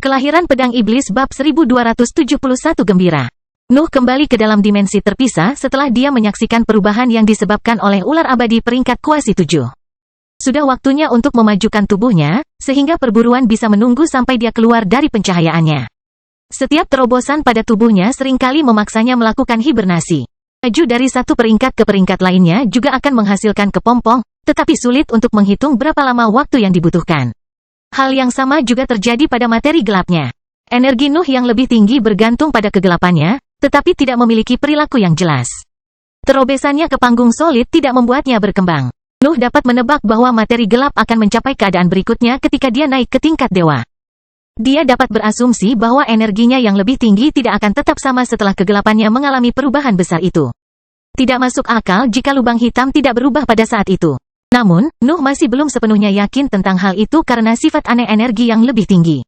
Kelahiran Pedang Iblis bab 1271 gembira. Nuh kembali ke dalam dimensi terpisah setelah dia menyaksikan perubahan yang disebabkan oleh ular abadi peringkat kuasi 7. Sudah waktunya untuk memajukan tubuhnya, sehingga perburuan bisa menunggu sampai dia keluar dari pencahayaannya. Setiap terobosan pada tubuhnya seringkali memaksanya melakukan hibernasi. Maju dari satu peringkat ke peringkat lainnya juga akan menghasilkan kepompong, tetapi sulit untuk menghitung berapa lama waktu yang dibutuhkan. Hal yang sama juga terjadi pada materi gelapnya. Energi Nuh yang lebih tinggi bergantung pada kegelapannya, tetapi tidak memiliki perilaku yang jelas. Terobesannya ke panggung solid tidak membuatnya berkembang. Nuh dapat menebak bahwa materi gelap akan mencapai keadaan berikutnya ketika dia naik ke tingkat dewa. Dia dapat berasumsi bahwa energinya yang lebih tinggi tidak akan tetap sama setelah kegelapannya mengalami perubahan besar itu. Tidak masuk akal jika lubang hitam tidak berubah pada saat itu. Namun, Nuh masih belum sepenuhnya yakin tentang hal itu karena sifat aneh energi yang lebih tinggi.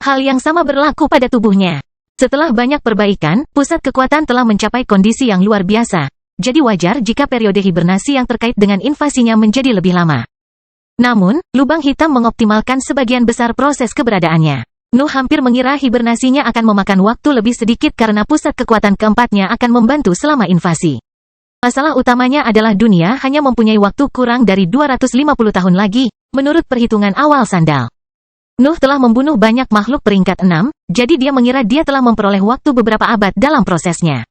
Hal yang sama berlaku pada tubuhnya. Setelah banyak perbaikan, pusat kekuatan telah mencapai kondisi yang luar biasa. Jadi wajar jika periode hibernasi yang terkait dengan invasinya menjadi lebih lama. Namun, lubang hitam mengoptimalkan sebagian besar proses keberadaannya. Nuh hampir mengira hibernasinya akan memakan waktu lebih sedikit karena pusat kekuatan keempatnya akan membantu selama invasi. Masalah utamanya adalah dunia hanya mempunyai waktu kurang dari 250 tahun lagi, menurut perhitungan awal sandal. Nuh telah membunuh banyak makhluk peringkat 6, jadi dia mengira dia telah memperoleh waktu beberapa abad dalam prosesnya.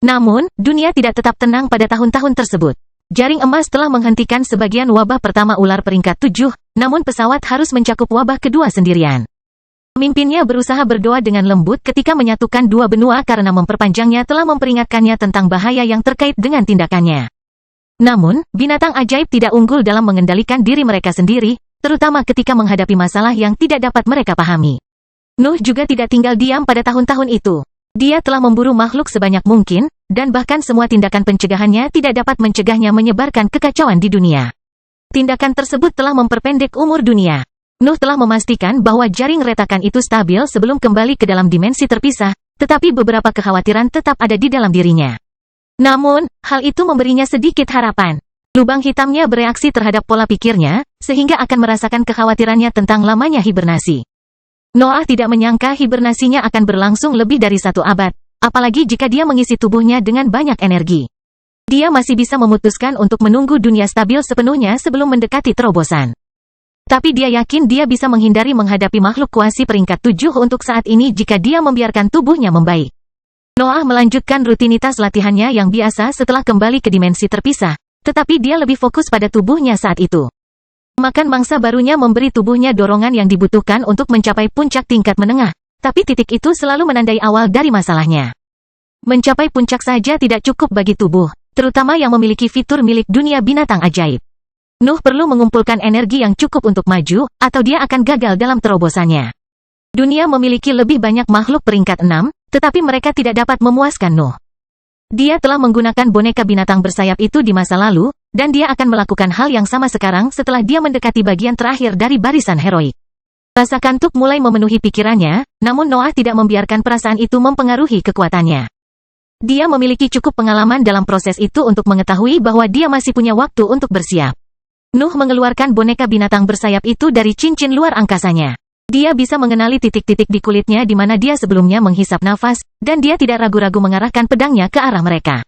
Namun, dunia tidak tetap tenang pada tahun-tahun tersebut. Jaring emas telah menghentikan sebagian wabah pertama ular peringkat 7, namun pesawat harus mencakup wabah kedua sendirian. Pemimpinnya berusaha berdoa dengan lembut ketika menyatukan dua benua karena memperpanjangnya telah memperingatkannya tentang bahaya yang terkait dengan tindakannya. Namun, binatang ajaib tidak unggul dalam mengendalikan diri mereka sendiri, terutama ketika menghadapi masalah yang tidak dapat mereka pahami. Nuh juga tidak tinggal diam pada tahun-tahun itu. Dia telah memburu makhluk sebanyak mungkin, dan bahkan semua tindakan pencegahannya tidak dapat mencegahnya menyebarkan kekacauan di dunia. Tindakan tersebut telah memperpendek umur dunia. Nuh telah memastikan bahwa jaring retakan itu stabil sebelum kembali ke dalam dimensi terpisah, tetapi beberapa kekhawatiran tetap ada di dalam dirinya. Namun, hal itu memberinya sedikit harapan. Lubang hitamnya bereaksi terhadap pola pikirnya, sehingga akan merasakan kekhawatirannya tentang lamanya hibernasi. Noah tidak menyangka hibernasinya akan berlangsung lebih dari 1 abad, apalagi jika dia mengisi tubuhnya dengan banyak energi. Dia masih bisa memutuskan untuk menunggu dunia stabil sepenuhnya sebelum mendekati terobosan. Tapi dia yakin dia bisa menghindari menghadapi makhluk kuasi peringkat 7 untuk saat ini jika dia membiarkan tubuhnya membaik. Noah melanjutkan rutinitas latihannya yang biasa setelah kembali ke dimensi terpisah, tetapi dia lebih fokus pada tubuhnya saat itu. Makan mangsa barunya memberi tubuhnya dorongan yang dibutuhkan untuk mencapai puncak tingkat menengah, tapi titik itu selalu menandai awal dari masalahnya. Mencapai puncak saja tidak cukup bagi tubuh, terutama yang memiliki fitur milik dunia binatang ajaib. Nuh perlu mengumpulkan energi yang cukup untuk maju, atau dia akan gagal dalam terobosannya. Dunia memiliki lebih banyak makhluk peringkat 6, tetapi mereka tidak dapat memuaskan Nuh. Dia telah menggunakan boneka binatang bersayap itu di masa lalu, dan dia akan melakukan hal yang sama sekarang setelah dia mendekati bagian terakhir dari barisan heroik. Rasa kantuk mulai memenuhi pikirannya, namun Noah tidak membiarkan perasaan itu mempengaruhi kekuatannya. Dia memiliki cukup pengalaman dalam proses itu untuk mengetahui bahwa dia masih punya waktu untuk bersiap. Nuh mengeluarkan boneka binatang bersayap itu dari cincin luar angkasanya. Dia bisa mengenali titik-titik di kulitnya di mana dia sebelumnya menghisap nafas, dan dia tidak ragu-ragu mengarahkan pedangnya ke arah mereka.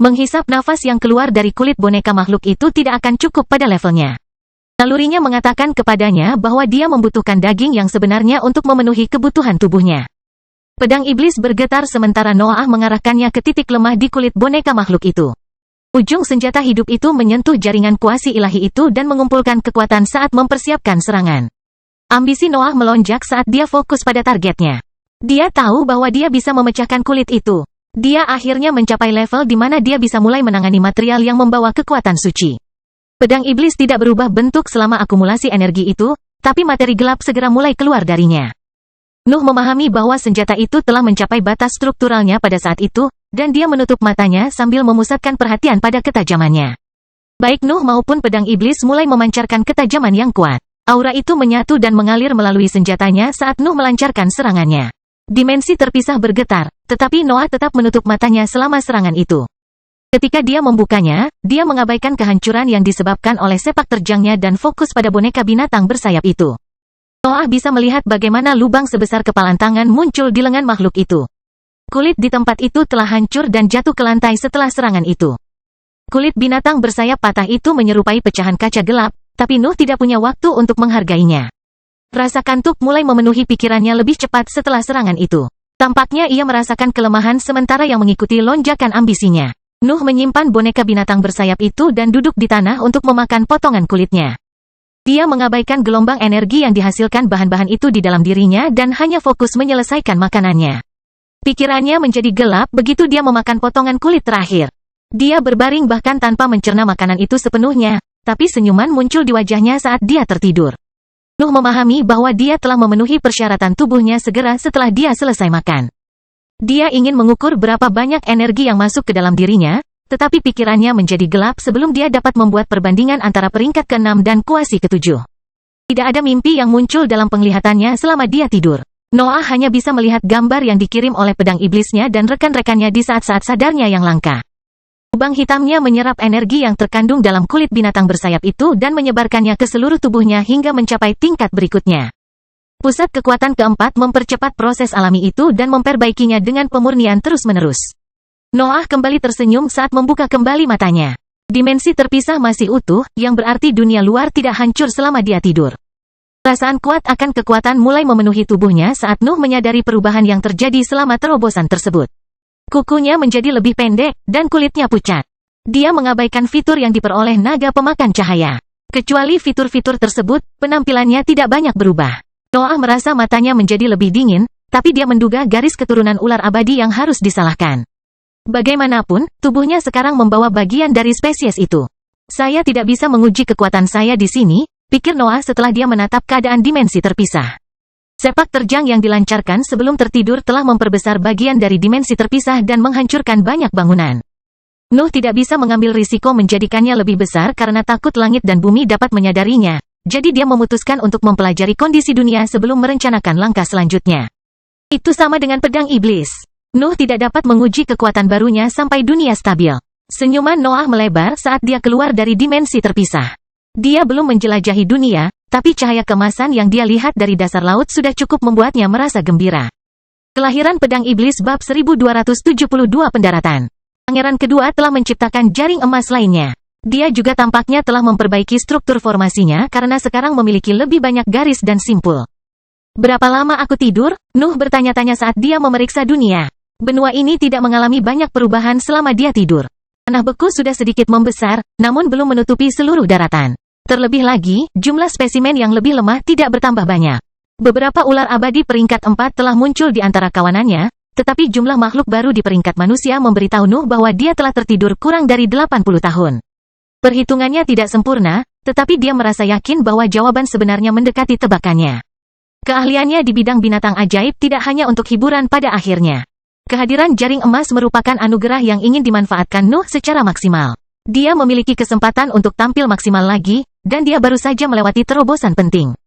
Menghisap nafas yang keluar dari kulit boneka makhluk itu tidak akan cukup pada levelnya. Nalurinya mengatakan kepadanya bahwa dia membutuhkan daging yang sebenarnya untuk memenuhi kebutuhan tubuhnya. Pedang iblis bergetar sementara Noah mengarahkannya ke titik lemah di kulit boneka makhluk itu. Ujung senjata hidup itu menyentuh jaringan kuasi ilahi itu dan mengumpulkan kekuatan saat mempersiapkan serangan. Ambisi Noah melonjak saat dia fokus pada targetnya. Dia tahu bahwa dia bisa memecahkan kulit itu. Dia akhirnya mencapai level di mana dia bisa mulai menangani material yang membawa kekuatan suci. Pedang iblis tidak berubah bentuk selama akumulasi energi itu, tapi materi gelap segera mulai keluar darinya. Nuh memahami bahwa senjata itu telah mencapai batas strukturalnya pada saat itu, dan dia menutup matanya sambil memusatkan perhatian pada ketajamannya. Baik Nuh maupun pedang iblis mulai memancarkan ketajaman yang kuat. Aura itu menyatu dan mengalir melalui senjatanya saat Nuh melancarkan serangannya. Dimensi terpisah bergetar, tetapi Noah tetap menutup matanya selama serangan itu. Ketika dia membukanya, dia mengabaikan kehancuran yang disebabkan oleh sepak terjangnya dan fokus pada boneka binatang bersayap itu. Noah bisa melihat bagaimana lubang sebesar kepalan tangan muncul di lengan makhluk itu. Kulit di tempat itu telah hancur dan jatuh ke lantai setelah serangan itu. Kulit binatang bersayap patah itu menyerupai pecahan kaca gelap, tapi Nuh tidak punya waktu untuk menghargainya. Rasa kantuk mulai memenuhi pikirannya lebih cepat setelah serangan itu. Tampaknya ia merasakan kelemahan sementara yang mengikuti lonjakan ambisinya. Nuh menyimpan boneka binatang bersayap itu dan duduk di tanah untuk memakan potongan kulitnya. Dia mengabaikan gelombang energi yang dihasilkan bahan-bahan itu di dalam dirinya dan hanya fokus menyelesaikan makanannya. Pikirannya menjadi gelap begitu dia memakan potongan kulit terakhir. Dia berbaring bahkan tanpa mencerna makanan itu sepenuhnya, tapi senyuman muncul di wajahnya saat dia tertidur. Nuh memahami bahwa dia telah memenuhi persyaratan tubuhnya segera setelah dia selesai makan. Dia ingin mengukur berapa banyak energi yang masuk ke dalam dirinya, tetapi pikirannya menjadi gelap sebelum dia dapat membuat perbandingan antara peringkat ke-6 dan kuasi ke-7. Tidak ada mimpi yang muncul dalam penglihatannya selama dia tidur. Noah hanya bisa melihat gambar yang dikirim oleh pedang iblisnya dan rekan-rekannya di saat-saat sadarnya yang langka. Lubang hitamnya menyerap energi yang terkandung dalam kulit binatang bersayap itu dan menyebarkannya ke seluruh tubuhnya hingga mencapai tingkat berikutnya. Pusat kekuatan keempat mempercepat proses alami itu dan memperbaikinya dengan pemurnian terus-menerus. Noah kembali tersenyum saat membuka kembali matanya. Dimensi terpisah masih utuh, yang berarti dunia luar tidak hancur selama dia tidur. Perasaan kuat akan kekuatan mulai memenuhi tubuhnya saat Nuh menyadari perubahan yang terjadi selama terobosan tersebut. Kukunya menjadi lebih pendek, dan kulitnya pucat. Dia mengabaikan fitur yang diperoleh naga pemakan cahaya. Kecuali fitur-fitur tersebut, penampilannya tidak banyak berubah. Noah merasa matanya menjadi lebih dingin, tapi dia menduga garis keturunan ular abadi yang harus disalahkan. Bagaimanapun, tubuhnya sekarang membawa bagian dari spesies itu. Saya tidak bisa menguji kekuatan saya di sini, pikir Noah setelah dia menatap keadaan dimensi terpisah. Sepak terjang yang dilancarkan sebelum tertidur telah memperbesar bagian dari dimensi terpisah dan menghancurkan banyak bangunan. Nuh tidak bisa mengambil risiko menjadikannya lebih besar karena takut langit dan bumi dapat menyadarinya, jadi dia memutuskan untuk mempelajari kondisi dunia sebelum merencanakan langkah selanjutnya. Itu sama dengan pedang iblis. Nuh tidak dapat menguji kekuatan barunya sampai dunia stabil. Senyuman Noah melebar saat dia keluar dari dimensi terpisah. Dia belum menjelajahi dunia, tapi cahaya kemasan yang dia lihat dari dasar laut sudah cukup membuatnya merasa gembira. Kelahiran pedang iblis bab 1272 pendaratan. Pangeran kedua telah menciptakan jaring emas lainnya. Dia juga tampaknya telah memperbaiki struktur formasinya karena sekarang memiliki lebih banyak garis dan simpul. Berapa lama aku tidur? Nuh bertanya-tanya saat dia memeriksa dunia. Benua ini tidak mengalami banyak perubahan selama dia tidur. Tanah beku sudah sedikit membesar, namun belum menutupi seluruh daratan. Terlebih lagi, jumlah spesimen yang lebih lemah tidak bertambah banyak. Beberapa ular abadi peringkat 4 telah muncul di antara kawanannya, tetapi jumlah makhluk baru di peringkat manusia memberitahu Nuh bahwa dia telah tertidur kurang dari 80 tahun. Perhitungannya tidak sempurna, tetapi dia merasa yakin bahwa jawaban sebenarnya mendekati tebakannya. Keahliannya di bidang binatang ajaib tidak hanya untuk hiburan pada akhirnya. Kehadiran jaring emas merupakan anugerah yang ingin dimanfaatkan Nuh secara maksimal. Dia memiliki kesempatan untuk tampil maksimal lagi, dan dia baru saja melewati terobosan penting.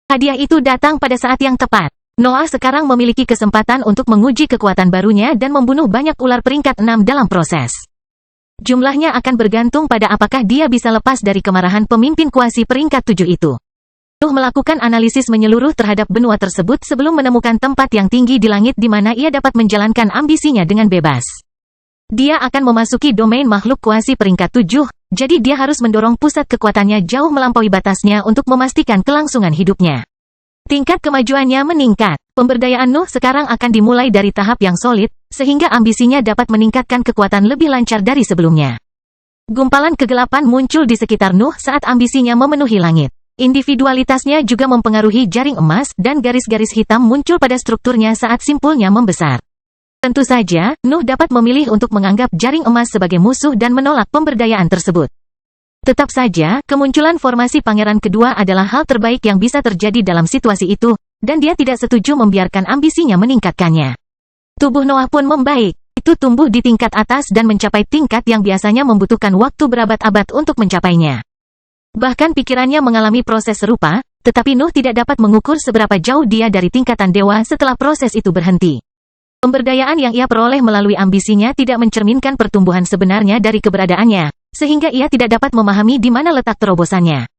Hadiah itu datang pada saat yang tepat. Noah sekarang memiliki kesempatan untuk menguji kekuatan barunya dan membunuh banyak ular peringkat 6 dalam proses. Jumlahnya akan bergantung pada apakah dia bisa lepas dari kemarahan pemimpin kuasi peringkat 7 itu. Nuh melakukan analisis menyeluruh terhadap benua tersebut sebelum menemukan tempat yang tinggi di langit di mana ia dapat menjalankan ambisinya dengan bebas. Dia akan memasuki domain makhluk kuasi peringkat 7, jadi dia harus mendorong pusat kekuatannya jauh melampaui batasnya untuk memastikan kelangsungan hidupnya. Tingkat kemajuannya meningkat. Pemberdayaan Nuh sekarang akan dimulai dari tahap yang solid, sehingga ambisinya dapat meningkatkan kekuatan lebih lancar dari sebelumnya. Gumpalan kegelapan muncul di sekitar Nuh saat ambisinya memenuhi langit. Individualitasnya juga mempengaruhi jaring emas dan garis-garis hitam muncul pada strukturnya saat simpulnya membesar. Tentu saja, Nuh dapat memilih untuk menganggap jaring emas sebagai musuh dan menolak pemberdayaan tersebut. Tetap saja, kemunculan formasi pangeran kedua adalah hal terbaik yang bisa terjadi dalam situasi itu, dan dia tidak setuju membiarkan ambisinya meningkatkannya. Tubuh Noah pun membaik. Itu tumbuh di tingkat atas dan mencapai tingkat yang biasanya membutuhkan waktu berabad-abad untuk mencapainya. Bahkan pikirannya mengalami proses serupa, tetapi Nuh tidak dapat mengukur seberapa jauh dia dari tingkatan dewa setelah proses itu berhenti. Pemberdayaan yang ia peroleh melalui ambisinya tidak mencerminkan pertumbuhan sebenarnya dari keberadaannya, sehingga ia tidak dapat memahami di mana letak terobosannya.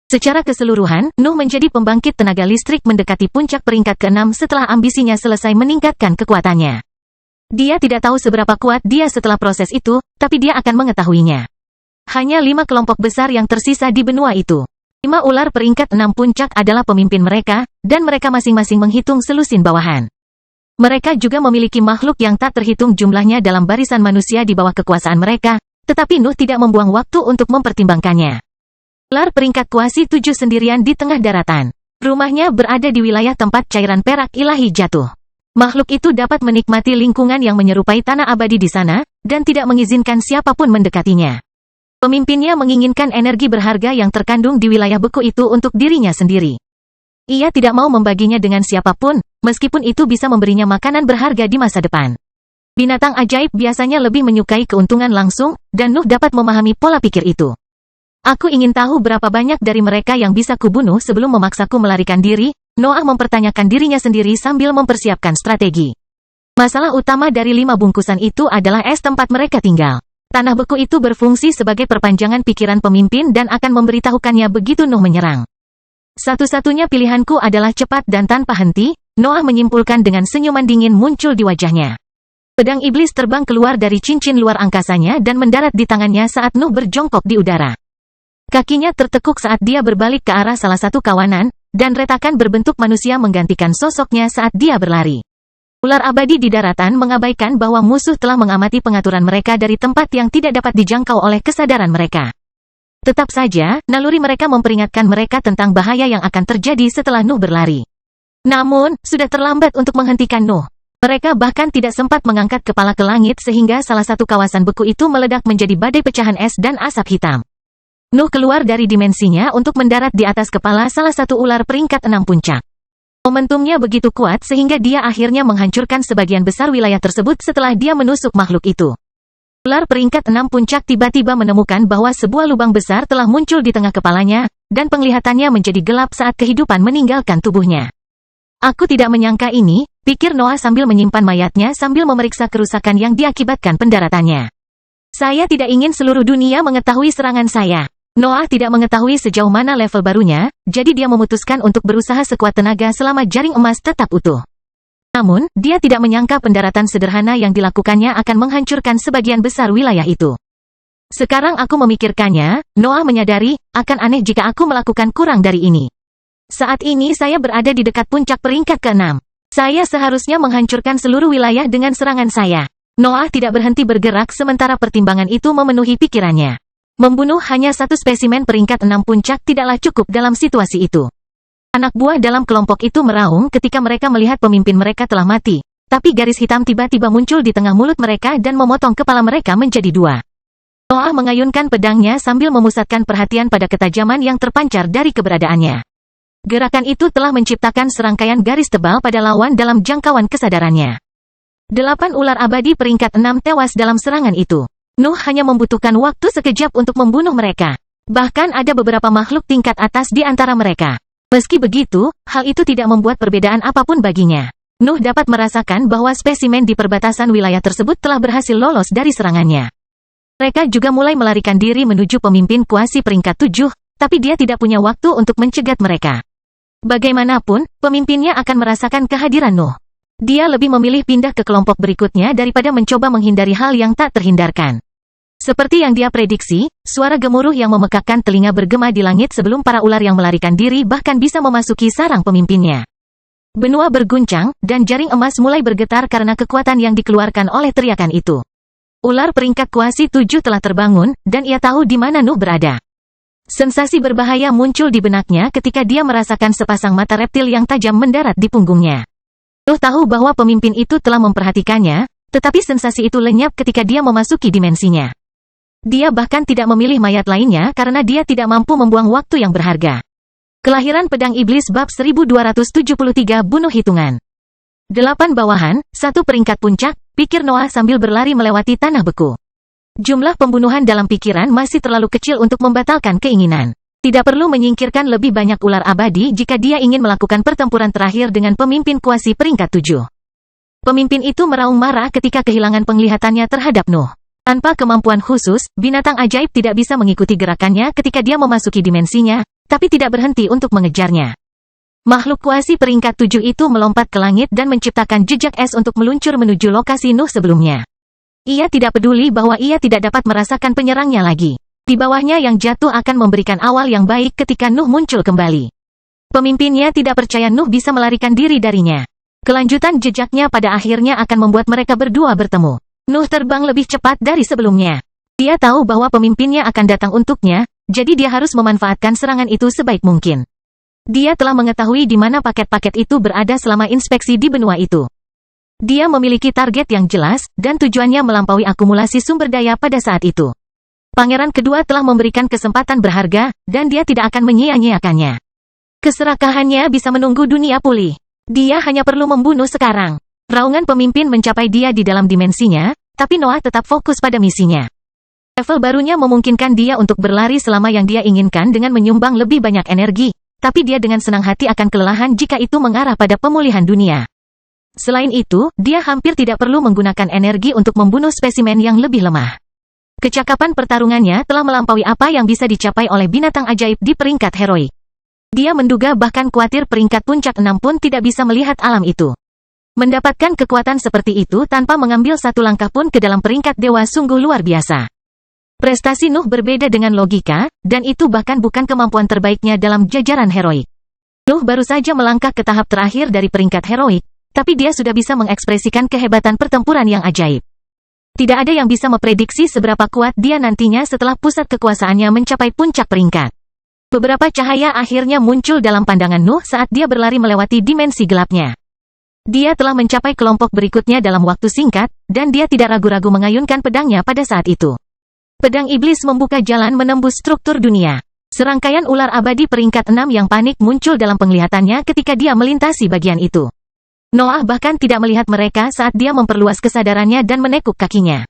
Secara keseluruhan, Nuh menjadi pembangkit tenaga listrik mendekati puncak peringkat ke-6 setelah ambisinya selesai meningkatkan kekuatannya. Dia tidak tahu seberapa kuat dia setelah proses itu, tapi dia akan mengetahuinya. Hanya 5 kelompok besar yang tersisa di benua itu. 5 ular peringkat 6 puncak adalah pemimpin mereka, dan mereka masing-masing menghitung selusin bawahan. Mereka juga memiliki makhluk yang tak terhitung jumlahnya dalam barisan manusia di bawah kekuasaan mereka, tetapi Nuh tidak membuang waktu untuk mempertimbangkannya. Ular peringkat kuasi 7 sendirian di tengah daratan. Rumahnya berada di wilayah tempat cairan perak ilahi jatuh. Makhluk itu dapat menikmati lingkungan yang menyerupai tanah abadi di sana, dan tidak mengizinkan siapapun mendekatinya. Pemimpinnya menginginkan energi berharga yang terkandung di wilayah beku itu untuk dirinya sendiri. Ia tidak mau membaginya dengan siapapun, meskipun itu bisa memberinya makanan berharga di masa depan. Binatang ajaib biasanya lebih menyukai keuntungan langsung, dan Nuh dapat memahami pola pikir itu. Aku ingin tahu berapa banyak dari mereka yang bisa kubunuh sebelum memaksaku melarikan diri, Noah mempertanyakan dirinya sendiri sambil mempersiapkan strategi. Masalah utama dari 5 bungkusan itu adalah es tempat mereka tinggal. Tanah beku itu berfungsi sebagai perpanjangan pikiran pemimpin dan akan memberitahukannya begitu Nuh menyerang. Satu-satunya pilihanku adalah cepat dan tanpa henti, Noah menyimpulkan dengan senyuman dingin muncul di wajahnya. Pedang iblis terbang keluar dari cincin luar angkasanya dan mendarat di tangannya saat Nuh berjongkok di udara. Kakinya tertekuk saat dia berbalik ke arah salah satu kawanan, dan retakan berbentuk manusia menggantikan sosoknya saat dia berlari. Ular abadi di daratan mengabaikan bahwa musuh telah mengamati pengaturan mereka dari tempat yang tidak dapat dijangkau oleh kesadaran mereka. Tetap saja, naluri mereka memperingatkan mereka tentang bahaya yang akan terjadi setelah Nuh berlari. Namun, sudah terlambat untuk menghentikan Nuh. Mereka bahkan tidak sempat mengangkat kepala ke langit sehingga salah satu kawasan beku itu meledak menjadi badai pecahan es dan asap hitam. Nuh keluar dari dimensinya untuk mendarat di atas kepala salah satu ular peringkat 6 puncak. Momentumnya begitu kuat sehingga dia akhirnya menghancurkan sebagian besar wilayah tersebut setelah dia menusuk makhluk itu. Ular peringkat 6 puncak tiba-tiba menemukan bahwa sebuah lubang besar telah muncul di tengah kepalanya, dan penglihatannya menjadi gelap saat kehidupan meninggalkan tubuhnya. Aku tidak menyangka ini, pikir Noah sambil menyimpan mayatnya sambil memeriksa kerusakan yang diakibatkan pendaratannya. Saya tidak ingin seluruh dunia mengetahui serangan saya. Noah tidak mengetahui sejauh mana level barunya, jadi dia memutuskan untuk berusaha sekuat tenaga selama jaring emas tetap utuh. Namun, dia tidak menyangka pendaratan sederhana yang dilakukannya akan menghancurkan sebagian besar wilayah itu. Sekarang aku memikirkannya, Noah menyadari, akan aneh jika aku melakukan kurang dari ini. Saat ini saya berada di dekat puncak peringkat ke-6. Saya seharusnya menghancurkan seluruh wilayah dengan serangan saya. Noah tidak berhenti bergerak sementara pertimbangan itu memenuhi pikirannya. Membunuh hanya satu spesimen peringkat 6 puncak tidaklah cukup dalam situasi itu. Anak buah dalam kelompok itu meraung ketika mereka melihat pemimpin mereka telah mati, tapi garis hitam tiba-tiba muncul di tengah mulut mereka dan memotong kepala mereka menjadi 2. Noah mengayunkan pedangnya sambil memusatkan perhatian pada ketajaman yang terpancar dari keberadaannya. Gerakan itu telah menciptakan serangkaian garis tebal pada lawan dalam jangkauan kesadarannya. 8 ular abadi peringkat 6 tewas dalam serangan itu. Nuh hanya membutuhkan waktu sekejap untuk membunuh mereka. Bahkan ada beberapa makhluk tingkat atas di antara mereka. Meski begitu, hal itu tidak membuat perbedaan apapun baginya. Nuh dapat merasakan bahwa spesimen di perbatasan wilayah tersebut telah berhasil lolos dari serangannya. Mereka juga mulai melarikan diri menuju pemimpin kuasi peringkat 7, tapi dia tidak punya waktu untuk mencegat mereka. Bagaimanapun, pemimpinnya akan merasakan kehadiran Nuh. Dia lebih memilih pindah ke kelompok berikutnya daripada mencoba menghindari hal yang tak terhindarkan. Seperti yang dia prediksi, suara gemuruh yang memekakkan telinga bergema di langit sebelum para ular yang melarikan diri bahkan bisa memasuki sarang pemimpinnya. Benua berguncang, dan jaring emas mulai bergetar karena kekuatan yang dikeluarkan oleh teriakan itu. Ular peringkat kuasi 7 telah terbangun, dan ia tahu di mana Nuh berada. Sensasi berbahaya muncul di benaknya ketika dia merasakan sepasang mata reptil yang tajam mendarat di punggungnya. Nuh tahu bahwa pemimpin itu telah memperhatikannya, tetapi sensasi itu lenyap ketika dia memasuki dimensinya. Dia bahkan tidak memilih mayat lainnya karena dia tidak mampu membuang waktu yang berharga. Kelahiran Pedang Iblis bab 1273 bunuh hitungan. 8 bawahan, 1 peringkat puncak, pikir Noah sambil berlari melewati tanah beku. Jumlah pembunuhan dalam pikiran masih terlalu kecil untuk membatalkan keinginan. Tidak perlu menyingkirkan lebih banyak ular abadi jika dia ingin melakukan pertempuran terakhir dengan pemimpin kuasi peringkat 7. Pemimpin itu meraung marah ketika kehilangan penglihatannya terhadap Nuh. Tanpa kemampuan khusus, binatang ajaib tidak bisa mengikuti gerakannya ketika dia memasuki dimensinya, tapi tidak berhenti untuk mengejarnya. Makhluk kuasi peringkat 7 itu melompat ke langit dan menciptakan jejak es untuk meluncur menuju lokasi Nuh sebelumnya. Ia tidak peduli bahwa ia tidak dapat merasakan penyerangnya lagi. Di bawahnya yang jatuh akan memberikan awal yang baik ketika Nuh muncul kembali. Pemimpinnya tidak percaya Nuh bisa melarikan diri darinya. Kelanjutan jejaknya pada akhirnya akan membuat mereka berdua bertemu. Nuh terbang lebih cepat dari sebelumnya. Dia tahu bahwa pemimpinnya akan datang untuknya, jadi dia harus memanfaatkan serangan itu sebaik mungkin. Dia telah mengetahui di mana paket-paket itu berada selama inspeksi di benua itu. Dia memiliki target yang jelas, dan tujuannya melampaui akumulasi sumber daya pada saat itu. Pangeran kedua telah memberikan kesempatan berharga, dan dia tidak akan menyia-nyiakannya. Keserakahannya bisa menunggu dunia pulih. Dia hanya perlu membunuh sekarang. Raungan pemimpin mencapai dia di dalam dimensinya, tapi Noah tetap fokus pada misinya. Level barunya memungkinkan dia untuk berlari selama yang dia inginkan dengan menyumbang lebih banyak energi, tapi dia dengan senang hati akan kelelahan jika itu mengarah pada pemulihan dunia. Selain itu, dia hampir tidak perlu menggunakan energi untuk membunuh spesimen yang lebih lemah. Kecakapan pertarungannya telah melampaui apa yang bisa dicapai oleh binatang ajaib di peringkat heroik. Dia menduga bahkan kuatir peringkat puncak 6 pun tidak bisa melihat alam itu. Mendapatkan kekuatan seperti itu tanpa mengambil satu langkah pun ke dalam peringkat dewa sungguh luar biasa. Prestasi Nuh berbeda dengan logika, dan itu bahkan bukan kemampuan terbaiknya dalam jajaran heroik. Nuh baru saja melangkah ke tahap terakhir dari peringkat heroik, tapi dia sudah bisa mengekspresikan kehebatan pertempuran yang ajaib. Tidak ada yang bisa memprediksi seberapa kuat dia nantinya setelah pusat kekuasaannya mencapai puncak peringkat. Beberapa cahaya akhirnya muncul dalam pandangan Nuh saat dia berlari melewati dimensi gelapnya. Dia telah mencapai kelompok berikutnya dalam waktu singkat, dan dia tidak ragu-ragu mengayunkan pedangnya pada saat itu. Pedang iblis membuka jalan menembus struktur dunia. Serangkaian ular abadi peringkat 6 yang panik muncul dalam penglihatannya ketika dia melintasi bagian itu. Noah bahkan tidak melihat mereka saat dia memperluas kesadarannya dan menekuk kakinya.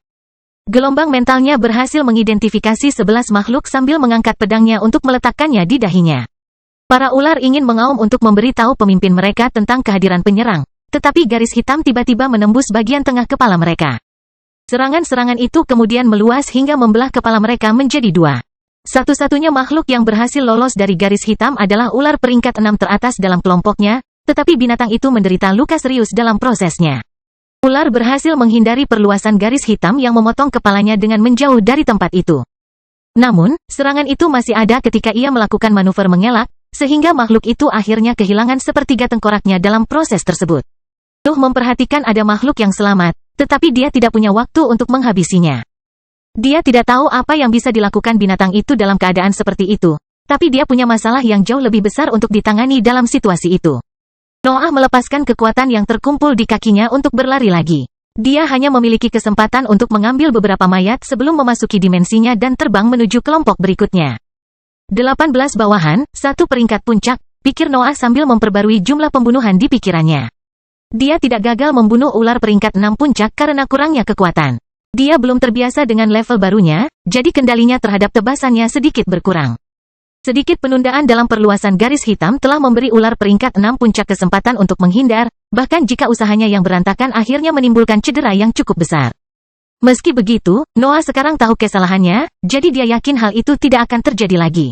Gelombang mentalnya berhasil mengidentifikasi 11 makhluk sambil mengangkat pedangnya untuk meletakkannya di dahinya. Para ular ingin mengaum untuk memberitahu pemimpin mereka tentang kehadiran penyerang, tetapi garis hitam tiba-tiba menembus bagian tengah kepala mereka. Serangan-serangan itu kemudian meluas hingga membelah kepala mereka menjadi dua. Satu-satunya makhluk yang berhasil lolos dari garis hitam adalah ular peringkat 6 teratas dalam kelompoknya, tetapi binatang itu menderita luka serius dalam prosesnya. Ular berhasil menghindari perluasan garis hitam yang memotong kepalanya dengan menjauh dari tempat itu. Namun, serangan itu masih ada ketika ia melakukan manuver mengelak, sehingga makhluk itu akhirnya kehilangan sepertiga tengkoraknya dalam proses tersebut. Nuh memperhatikan ada makhluk yang selamat, tetapi dia tidak punya waktu untuk menghabisinya. Dia tidak tahu apa yang bisa dilakukan binatang itu dalam keadaan seperti itu, tapi dia punya masalah yang jauh lebih besar untuk ditangani dalam situasi itu. Noah melepaskan kekuatan yang terkumpul di kakinya untuk berlari lagi. Dia hanya memiliki kesempatan untuk mengambil beberapa mayat sebelum memasuki dimensinya dan terbang menuju kelompok berikutnya. 18 bawahan, 1 peringkat puncak, pikir Noah sambil memperbarui jumlah pembunuhan di pikirannya. Dia tidak gagal membunuh ular peringkat 6 puncak karena kurangnya kekuatan. Dia belum terbiasa dengan level barunya, jadi kendalinya terhadap tebasannya sedikit berkurang. Sedikit penundaan dalam perluasan garis hitam telah memberi ular peringkat 6 puncak kesempatan untuk menghindar, bahkan jika usahanya yang berantakan akhirnya menimbulkan cedera yang cukup besar. Meski begitu, Noah sekarang tahu kesalahannya, jadi dia yakin hal itu tidak akan terjadi lagi.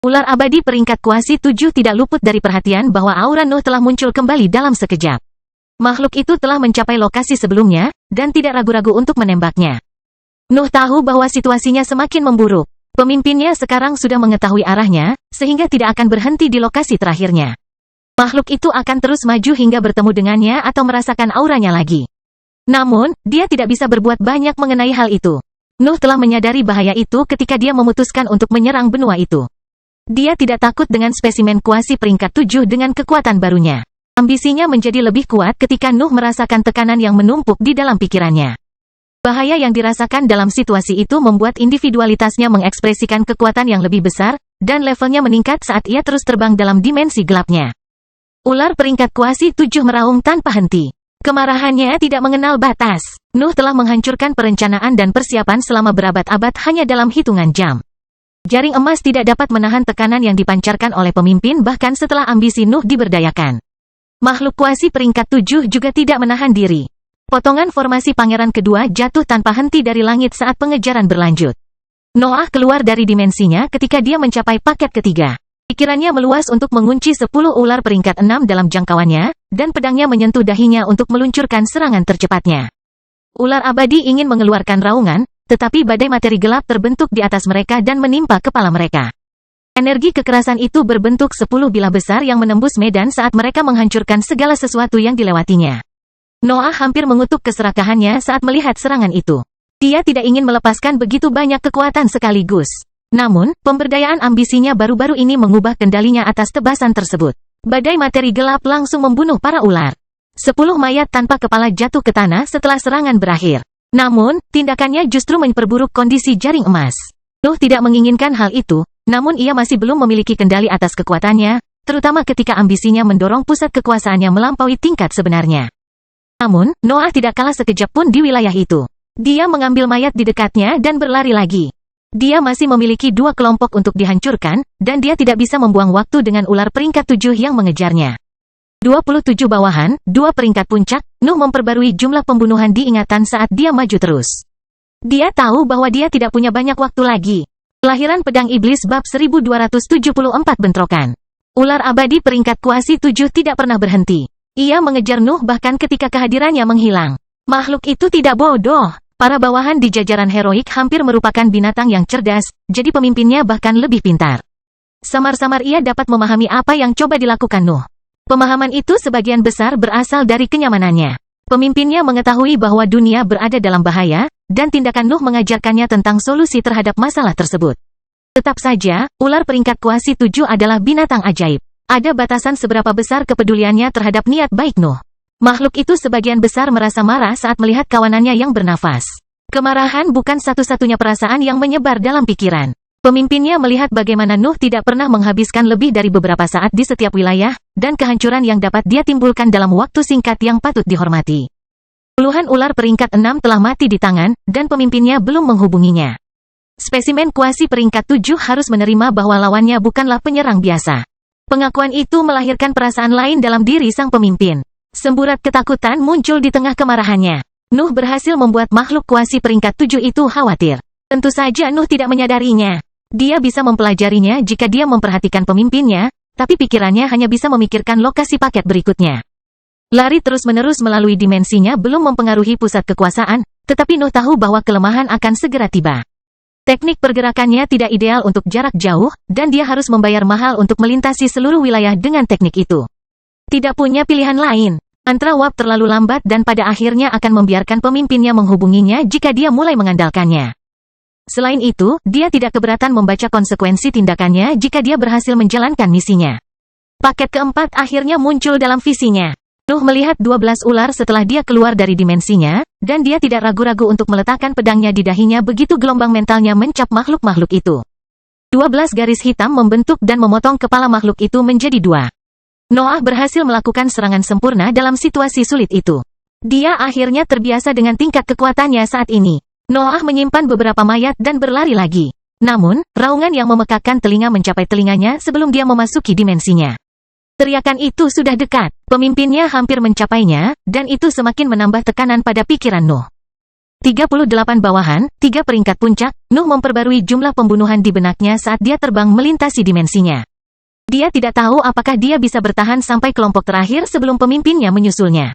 Ular abadi peringkat kuasi 7 tidak luput dari perhatian bahwa aura Nuh telah muncul kembali dalam sekejap. Makhluk itu telah mencapai lokasi sebelumnya, dan tidak ragu-ragu untuk menembaknya. Nuh tahu bahwa situasinya semakin memburuk. Pemimpinnya sekarang sudah mengetahui arahnya, sehingga tidak akan berhenti di lokasi terakhirnya. Makhluk itu akan terus maju hingga bertemu dengannya atau merasakan auranya lagi. Namun, dia tidak bisa berbuat banyak mengenai hal itu. Nuh telah menyadari bahaya itu ketika dia memutuskan untuk menyerang benua itu. Dia tidak takut dengan spesimen kuasi peringkat 7 dengan kekuatan barunya. Ambisinya menjadi lebih kuat ketika Nuh merasakan tekanan yang menumpuk di dalam pikirannya. Bahaya yang dirasakan dalam situasi itu membuat individualitasnya mengekspresikan kekuatan yang lebih besar, dan levelnya meningkat saat ia terus terbang dalam dimensi gelapnya. Ular peringkat kuasi 7 meraung tanpa henti. Kemarahannya tidak mengenal batas. Nuh telah menghancurkan perencanaan dan persiapan selama berabad-abad hanya dalam hitungan jam. Jaring emas tidak dapat menahan tekanan yang dipancarkan oleh pemimpin bahkan setelah ambisi Nuh diberdayakan. Makhluk kuasi peringkat 7 juga tidak menahan diri. Potongan formasi pangeran kedua jatuh tanpa henti dari langit saat pengejaran berlanjut. Noah keluar dari dimensinya ketika dia mencapai paket ketiga. Pikirannya meluas untuk mengunci 10 ular peringkat 6 dalam jangkauannya, dan pedangnya menyentuh dahinya untuk meluncurkan serangan tercepatnya. Ular abadi ingin mengeluarkan raungan, tetapi badai materi gelap terbentuk di atas mereka dan menimpa kepala mereka. Energi kekerasan itu berbentuk 10 bilah besar yang menembus medan saat mereka menghancurkan segala sesuatu yang dilewatinya. Noah hampir mengutuk keserakahannya saat melihat serangan itu. Dia tidak ingin melepaskan begitu banyak kekuatan sekaligus. Namun, pemberdayaan ambisinya baru-baru ini mengubah kendalinya atas tebasan tersebut. Badai materi gelap langsung membunuh para ular. 10 mayat tanpa kepala jatuh ke tanah setelah serangan berakhir. Namun, tindakannya justru memperburuk kondisi jaring emas. Nuh tidak menginginkan hal itu, namun ia masih belum memiliki kendali atas kekuatannya, terutama ketika ambisinya mendorong pusat kekuasaannya melampaui tingkat sebenarnya. Namun, Noah tidak kalah sekejap pun di wilayah itu. Dia mengambil mayat di dekatnya dan berlari lagi. Dia masih memiliki 2 kelompok untuk dihancurkan, dan dia tidak bisa membuang waktu dengan ular peringkat 7 yang mengejarnya. 27 bawahan, 2 peringkat puncak, Nuh memperbarui jumlah pembunuhan diingatan saat dia maju terus. Dia tahu bahwa dia tidak punya banyak waktu lagi. Kelahiran Pedang Iblis bab 1274 bentrokan. Ular abadi peringkat kuasi 7 tidak pernah berhenti. Ia mengejar Nuh bahkan ketika kehadirannya menghilang. Makhluk itu tidak bodoh. Para bawahan di jajaran heroik hampir merupakan binatang yang cerdas, jadi pemimpinnya bahkan lebih pintar. Samar-samar ia dapat memahami apa yang coba dilakukan Nuh. Pemahaman itu sebagian besar berasal dari kenyamanannya. Pemimpinnya mengetahui bahwa dunia berada dalam bahaya, dan tindakan Nuh mengajarkannya tentang solusi terhadap masalah tersebut. Tetap saja, ular peringkat kuasi 7 adalah binatang ajaib. Ada batasan seberapa besar kepeduliannya terhadap niat baik Nuh. Makhluk itu sebagian besar merasa marah saat melihat kawanannya yang bernafas. Kemarahan bukan satu-satunya perasaan yang menyebar dalam pikiran. Pemimpinnya melihat bagaimana Nuh tidak pernah menghabiskan lebih dari beberapa saat di setiap wilayah, dan kehancuran yang dapat dia timbulkan dalam waktu singkat yang patut dihormati. Puluhan ular peringkat 6 telah mati di tangan, dan pemimpinnya belum menghubunginya. Spesimen kuasi peringkat 7 harus menerima bahwa lawannya bukanlah penyerang biasa. Pengakuan itu melahirkan perasaan lain dalam diri sang pemimpin. Semburat ketakutan muncul di tengah kemarahannya. Nuh berhasil membuat makhluk kuasi peringkat 7 itu khawatir. Tentu saja Nuh tidak menyadarinya. Dia bisa mempelajarinya jika dia memperhatikan pemimpinnya, tapi pikirannya hanya bisa memikirkan lokasi paket berikutnya. Lari terus-menerus melalui dimensinya belum mempengaruhi pusat kekuasaan, tetapi Nuh tahu bahwa kelemahan akan segera tiba. Teknik pergerakannya tidak ideal untuk jarak jauh, dan dia harus membayar mahal untuk melintasi seluruh wilayah dengan teknik itu. Tidak punya pilihan lain. Mantra Wap terlalu lambat dan pada akhirnya akan membiarkan pemimpinnya menghubunginya jika dia mulai mengandalkannya. Selain itu, dia tidak keberatan membaca konsekuensi tindakannya jika dia berhasil menjalankan misinya. Paket keempat akhirnya muncul dalam visinya. Nuh melihat 12 ular setelah dia keluar dari dimensinya, dan dia tidak ragu-ragu untuk meletakkan pedangnya di dahinya begitu gelombang mentalnya mencap makhluk-makhluk itu. 12 garis hitam membentuk dan memotong kepala makhluk itu menjadi 2. Noah berhasil melakukan serangan sempurna dalam situasi sulit itu. Dia akhirnya terbiasa dengan tingkat kekuatannya saat ini. Noah menyimpan beberapa mayat dan berlari lagi. Namun, raungan yang memekakkan telinga mencapai telinganya sebelum dia memasuki dimensinya. Teriakan itu sudah dekat, pemimpinnya hampir mencapainya, dan itu semakin menambah tekanan pada pikiran Nuh. 38 bawahan, 3 peringkat puncak, Nuh memperbarui jumlah pembunuhan di benaknya saat dia terbang melintasi dimensinya. Dia tidak tahu apakah dia bisa bertahan sampai kelompok terakhir sebelum pemimpinnya menyusulnya.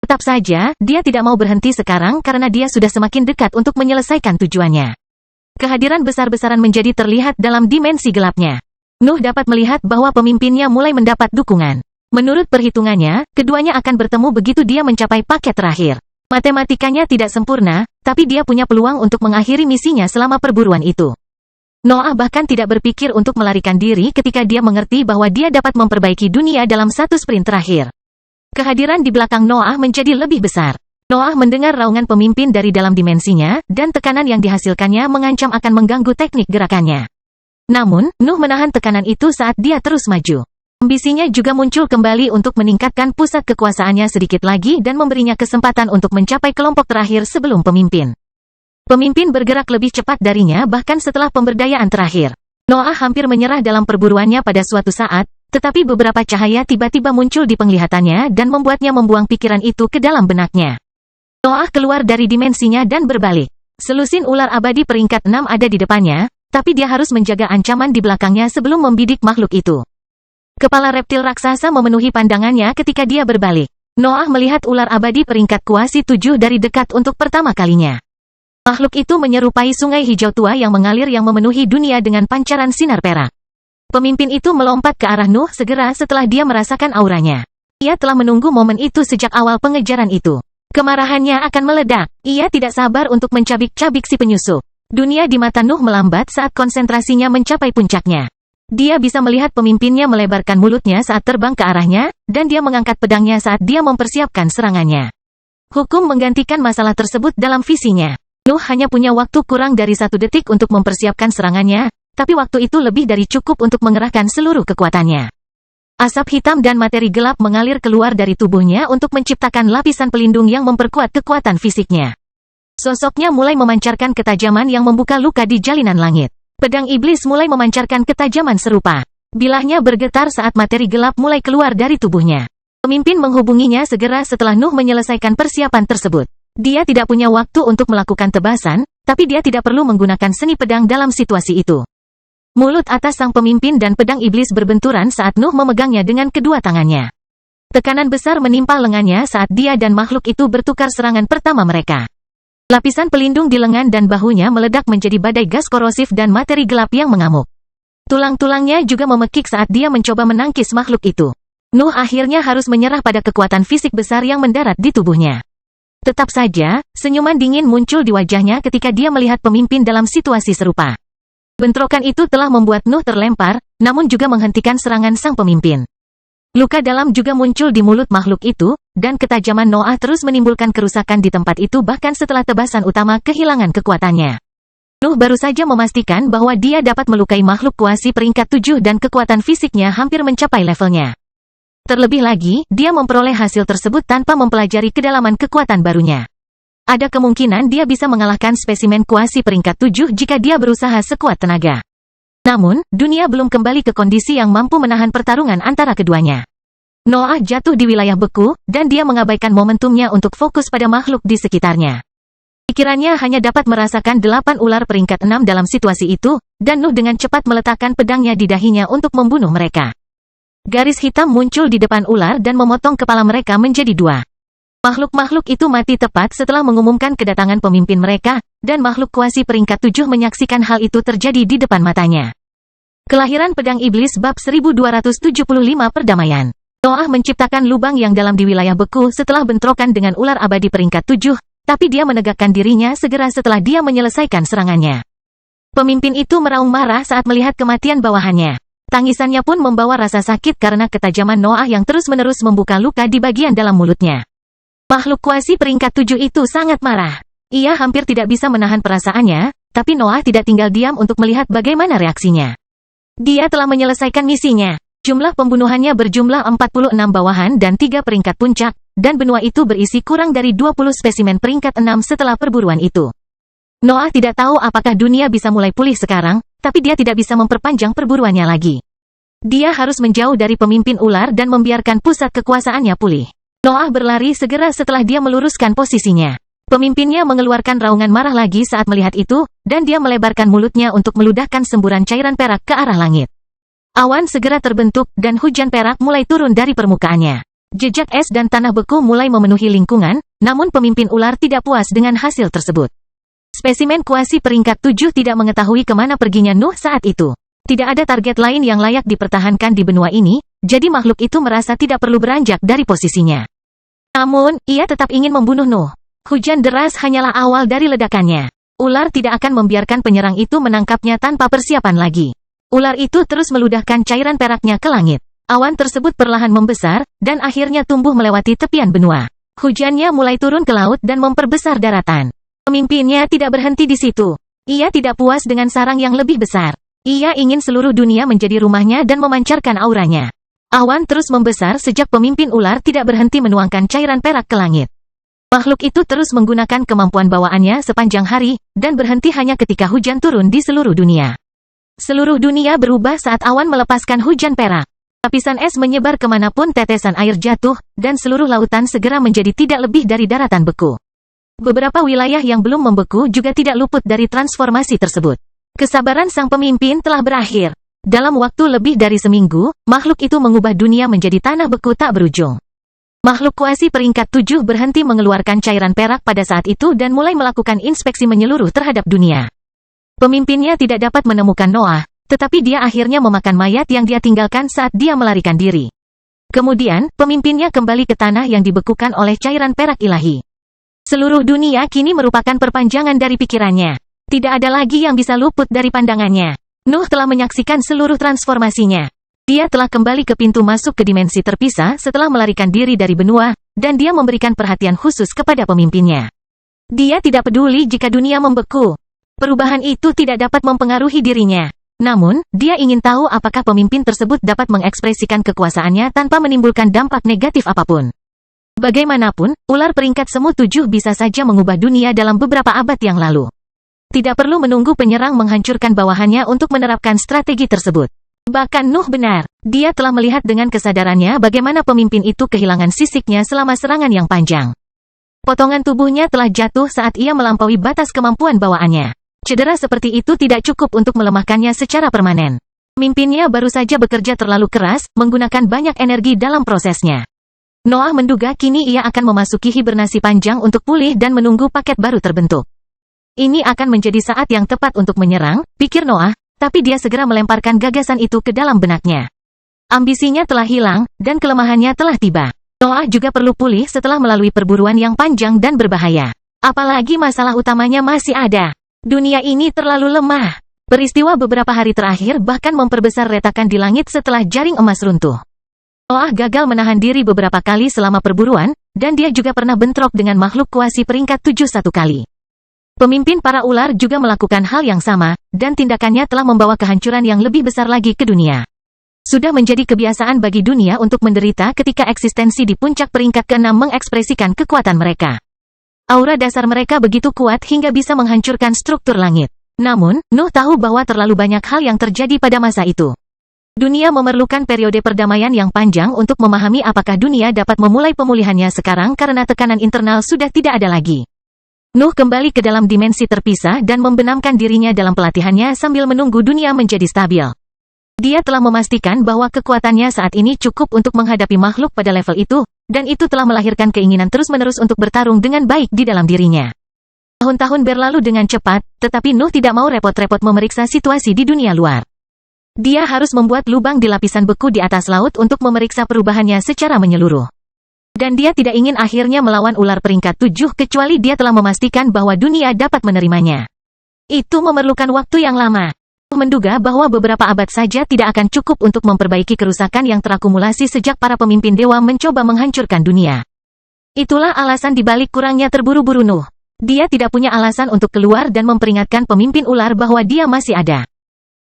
Tetap saja, dia tidak mau berhenti sekarang karena dia sudah semakin dekat untuk menyelesaikan tujuannya. Kehadiran besar-besaran menjadi terlihat dalam dimensi gelapnya. Nuh dapat melihat bahwa pemimpinnya mulai mendapat dukungan. Menurut perhitungannya, keduanya akan bertemu begitu dia mencapai paket terakhir. Matematikanya tidak sempurna, tapi dia punya peluang untuk mengakhiri misinya selama perburuan itu. Noah bahkan tidak berpikir untuk melarikan diri ketika dia mengerti bahwa dia dapat memperbaiki dunia dalam satu sprint terakhir. Kehadiran di belakang Noah menjadi lebih besar. Noah mendengar raungan pemimpin dari dalam dimensinya, dan tekanan yang dihasilkannya mengancam akan mengganggu teknik gerakannya. Namun, Nuh menahan tekanan itu saat dia terus maju. Ambisinya juga muncul kembali untuk meningkatkan pusat kekuasaannya sedikit lagi dan memberinya kesempatan untuk mencapai kelompok terakhir sebelum pemimpin. Pemimpin bergerak lebih cepat darinya bahkan setelah pemberdayaan terakhir. Noah hampir menyerah dalam perburuannya pada suatu saat, tetapi beberapa cahaya tiba-tiba muncul di penglihatannya dan membuatnya membuang pikiran itu ke dalam benaknya. Noah keluar dari dimensinya dan berbalik. Selusin ular abadi peringkat 6 ada di depannya, tapi dia harus menjaga ancaman di belakangnya sebelum membidik makhluk itu. Kepala reptil raksasa memenuhi pandangannya ketika dia berbalik. Noah melihat ular abadi peringkat kuasi 7 dari dekat untuk pertama kalinya. Makhluk itu menyerupai sungai hijau tua yang mengalir yang memenuhi dunia dengan pancaran sinar perak. Pemimpin itu melompat ke arah Nuh segera setelah dia merasakan auranya. Ia telah menunggu momen itu sejak awal pengejaran itu. Kemarahannya akan meledak. Ia tidak sabar untuk mencabik-cabik si penyusup. Dunia di mata Nuh melambat saat konsentrasinya mencapai puncaknya. Dia bisa melihat pemimpinnya melebarkan mulutnya saat terbang ke arahnya, dan dia mengangkat pedangnya saat dia mempersiapkan serangannya. Hukum menggantikan masalah tersebut dalam visinya. Nuh hanya punya waktu kurang dari 1 detik untuk mempersiapkan serangannya, tapi waktu itu lebih dari cukup untuk mengerahkan seluruh kekuatannya. Asap hitam dan materi gelap mengalir keluar dari tubuhnya untuk menciptakan lapisan pelindung yang memperkuat kekuatan fisiknya. Sosoknya mulai memancarkan ketajaman yang membuka luka di jalinan langit. Pedang iblis mulai memancarkan ketajaman serupa. Bilahnya bergetar saat materi gelap mulai keluar dari tubuhnya. Pemimpin menghubunginya segera setelah Nuh menyelesaikan persiapan tersebut. Dia tidak punya waktu untuk melakukan tebasan, tapi dia tidak perlu menggunakan seni pedang dalam situasi itu. Mulut atas sang pemimpin dan pedang iblis berbenturan saat Nuh memegangnya dengan kedua tangannya. Tekanan besar menimpa lengannya saat dia dan makhluk itu bertukar serangan pertama mereka. Lapisan pelindung di lengan dan bahunya meledak menjadi badai gas korosif dan materi gelap yang mengamuk. Tulang-tulangnya juga memekik saat dia mencoba menangkis makhluk itu. Nuh akhirnya harus menyerah pada kekuatan fisik besar yang mendarat di tubuhnya. Tetap saja, senyuman dingin muncul di wajahnya ketika dia melihat pemimpin dalam situasi serupa. Bentrokan itu telah membuat Nuh terlempar, namun juga menghentikan serangan sang pemimpin. Luka dalam juga muncul di mulut makhluk itu, dan ketajaman Noah terus menimbulkan kerusakan di tempat itu bahkan setelah tebasan utama kehilangan kekuatannya. Nuh baru saja memastikan bahwa dia dapat melukai makhluk kuasi peringkat 7 dan kekuatan fisiknya hampir mencapai levelnya. Terlebih lagi, dia memperoleh hasil tersebut tanpa mempelajari kedalaman kekuatan barunya. Ada kemungkinan dia bisa mengalahkan spesimen kuasi peringkat 7 jika dia berusaha sekuat tenaga. Namun, dunia belum kembali ke kondisi yang mampu menahan pertarungan antara keduanya. Noah jatuh di wilayah beku, dan dia mengabaikan momentumnya untuk fokus pada makhluk di sekitarnya. Pikirannya hanya dapat merasakan 8 ular peringkat 6 dalam situasi itu, dan Nuh dengan cepat meletakkan pedangnya di dahinya untuk membunuh mereka. Garis hitam muncul di depan ular dan memotong kepala mereka menjadi 2. Makhluk-makhluk itu mati tepat setelah mengumumkan kedatangan pemimpin mereka, dan makhluk kuasi peringkat 7 menyaksikan hal itu terjadi di depan matanya. Kelahiran pedang iblis bab 1275 perdamaian. Noah menciptakan lubang yang dalam di wilayah beku setelah bentrokan dengan ular abadi peringkat 7, tapi dia menegakkan dirinya segera setelah dia menyelesaikan serangannya. Pemimpin itu meraung marah saat melihat kematian bawahannya. Tangisannya pun membawa rasa sakit karena ketajaman Noah yang terus-menerus membuka luka di bagian dalam mulutnya. Makhluk kuasi peringkat 7 itu sangat marah. Ia hampir tidak bisa menahan perasaannya, tapi Noah tidak tinggal diam untuk melihat bagaimana reaksinya. Dia telah menyelesaikan misinya. Jumlah pembunuhannya berjumlah 46 bawahan dan 3 peringkat puncak, dan benua itu berisi kurang dari 20 spesimen peringkat 6 setelah perburuan itu. Noah tidak tahu apakah dunia bisa mulai pulih sekarang, tapi dia tidak bisa memperpanjang perburuannya lagi. Dia harus menjauh dari pemimpin ular dan membiarkan pusat kekuasaannya pulih. Noah berlari segera setelah dia meluruskan posisinya. Pemimpinnya mengeluarkan raungan marah lagi saat melihat itu, dan dia melebarkan mulutnya untuk meludahkan semburan cairan perak ke arah langit. Awan segera terbentuk, dan hujan perak mulai turun dari permukaannya. Jejak es dan tanah beku mulai memenuhi lingkungan, namun pemimpin ular tidak puas dengan hasil tersebut. Spesimen kuasi peringkat 7 tidak mengetahui kemana perginya Nuh saat itu. Tidak ada target lain yang layak dipertahankan di benua ini, jadi makhluk itu merasa tidak perlu beranjak dari posisinya. Namun, ia tetap ingin membunuh Nuh. Hujan deras hanyalah awal dari ledakannya. Ular tidak akan membiarkan penyerang itu menangkapnya tanpa persiapan lagi. Ular itu terus meludahkan cairan peraknya ke langit. Awan tersebut perlahan membesar, dan akhirnya tumbuh melewati tepian benua. Hujannya mulai turun ke laut dan memperbesar daratan. Pemimpinnya tidak berhenti di situ. Ia tidak puas dengan sarang yang lebih besar. Ia ingin seluruh dunia menjadi rumahnya dan memancarkan auranya. Awan terus membesar sejak pemimpin ular tidak berhenti menuangkan cairan perak ke langit. Makhluk itu terus menggunakan kemampuan bawaannya sepanjang hari, dan berhenti hanya ketika hujan turun di seluruh dunia. Seluruh dunia berubah saat awan melepaskan hujan perak. Lapisan es menyebar kemanapun tetesan air jatuh, dan seluruh lautan segera menjadi tidak lebih dari daratan beku. Beberapa wilayah yang belum membeku juga tidak luput dari transformasi tersebut. Kesabaran sang pemimpin telah berakhir. Dalam waktu lebih dari seminggu, makhluk itu mengubah dunia menjadi tanah beku tak berujung. Makhluk kuasi peringkat 7 berhenti mengeluarkan cairan perak pada saat itu dan mulai melakukan inspeksi menyeluruh terhadap dunia. Pemimpinnya tidak dapat menemukan Noah, tetapi dia akhirnya memakan mayat yang dia tinggalkan saat dia melarikan diri. Kemudian, pemimpinnya kembali ke tanah yang dibekukan oleh cairan perak ilahi. Seluruh dunia kini merupakan perpanjangan dari pikirannya. Tidak ada lagi yang bisa luput dari pandangannya. Nuh telah menyaksikan seluruh transformasinya. Dia telah kembali ke pintu masuk ke dimensi terpisah setelah melarikan diri dari benua, dan dia memberikan perhatian khusus kepada pemimpinnya. Dia tidak peduli jika dunia membeku. Perubahan itu tidak dapat mempengaruhi dirinya. Namun, dia ingin tahu apakah pemimpin tersebut dapat mengekspresikan kekuasaannya tanpa menimbulkan dampak negatif apapun. Bagaimanapun, ular peringkat semu 7 bisa saja mengubah dunia dalam beberapa abad yang lalu. Tidak perlu menunggu penyerang menghancurkan bawahannya untuk menerapkan strategi tersebut. Bahkan Nuh benar, dia telah melihat dengan kesadarannya bagaimana pemimpin itu kehilangan sisiknya selama serangan yang panjang. Potongan tubuhnya telah jatuh saat ia melampaui batas kemampuan bawaannya. Cedera seperti itu tidak cukup untuk melemahkannya secara permanen. Pemimpinnya baru saja bekerja terlalu keras, menggunakan banyak energi dalam prosesnya. Noah menduga kini ia akan memasuki hibernasi panjang untuk pulih dan menunggu paket baru terbentuk. Ini akan menjadi saat yang tepat untuk menyerang, pikir Noah, tapi dia segera melemparkan gagasan itu ke dalam benaknya. Ambisinya telah hilang, dan kelemahannya telah tiba. Noah juga perlu pulih setelah melalui perburuan yang panjang dan berbahaya. Apalagi masalah utamanya masih ada. Dunia ini terlalu lemah. Peristiwa beberapa hari terakhir bahkan memperbesar retakan di langit setelah jaring emas runtuh. Noah gagal menahan diri beberapa kali selama perburuan, dan dia juga pernah bentrok dengan makhluk kuasi peringkat 7 satu kali. Pemimpin para ular juga melakukan hal yang sama, dan tindakannya telah membawa kehancuran yang lebih besar lagi ke dunia. Sudah menjadi kebiasaan bagi dunia untuk menderita ketika eksistensi di puncak peringkat ke-6 mengekspresikan kekuatan mereka. Aura dasar mereka begitu kuat hingga bisa menghancurkan struktur langit. Namun, Nuh tahu bahwa terlalu banyak hal yang terjadi pada masa itu. Dunia memerlukan periode perdamaian yang panjang untuk memahami apakah dunia dapat memulai pemulihannya sekarang karena tekanan internal sudah tidak ada lagi. Nuh kembali ke dalam dimensi terpisah dan membenamkan dirinya dalam pelatihannya sambil menunggu dunia menjadi stabil. Dia telah memastikan bahwa kekuatannya saat ini cukup untuk menghadapi makhluk pada level itu, dan itu telah melahirkan keinginan terus-menerus untuk bertarung dengan baik di dalam dirinya. Tahun-tahun berlalu dengan cepat, tetapi Nuh tidak mau repot-repot memeriksa situasi di dunia luar. Dia harus membuat lubang di lapisan beku di atas laut untuk memeriksa perubahannya secara menyeluruh. Dan dia tidak ingin akhirnya melawan ular peringkat 7 kecuali dia telah memastikan bahwa dunia dapat menerimanya. Itu memerlukan waktu yang lama. Menduga bahwa beberapa abad saja tidak akan cukup untuk memperbaiki kerusakan yang terakumulasi sejak para pemimpin dewa mencoba menghancurkan dunia. Itulah alasan dibalik kurangnya terburu-buru Nuh. Dia tidak punya alasan untuk keluar dan memperingatkan pemimpin ular bahwa dia masih ada.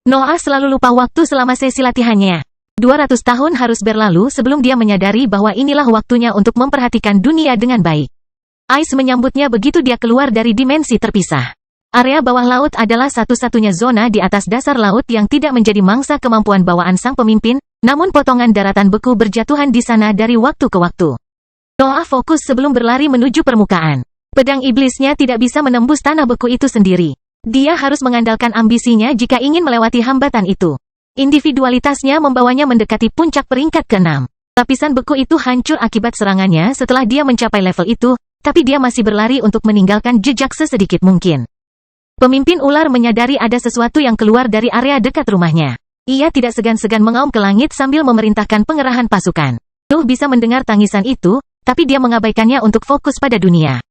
Noah selalu lupa waktu selama sesi latihannya. 200 tahun harus berlalu sebelum dia menyadari bahwa inilah waktunya untuk memperhatikan dunia dengan baik. Ice menyambutnya begitu dia keluar dari dimensi terpisah. Area bawah laut adalah satu-satunya zona di atas dasar laut yang tidak menjadi mangsa kemampuan bawaan sang pemimpin, namun potongan daratan beku berjatuhan di sana dari waktu ke waktu. Noah fokus sebelum berlari menuju permukaan. Pedang iblisnya tidak bisa menembus tanah beku itu sendiri. Dia harus mengandalkan ambisinya jika ingin melewati hambatan itu. Individualitasnya membawanya mendekati puncak peringkat ke-6. Lapisan beku itu hancur akibat serangannya setelah dia mencapai level itu, tapi dia masih berlari untuk meninggalkan jejak sesedikit mungkin. Pemimpin ular menyadari ada sesuatu yang keluar dari area dekat rumahnya. Ia tidak segan-segan mengaum ke langit sambil memerintahkan pengerahan pasukan. Nuh bisa mendengar tangisan itu, tapi dia mengabaikannya untuk fokus pada dunia.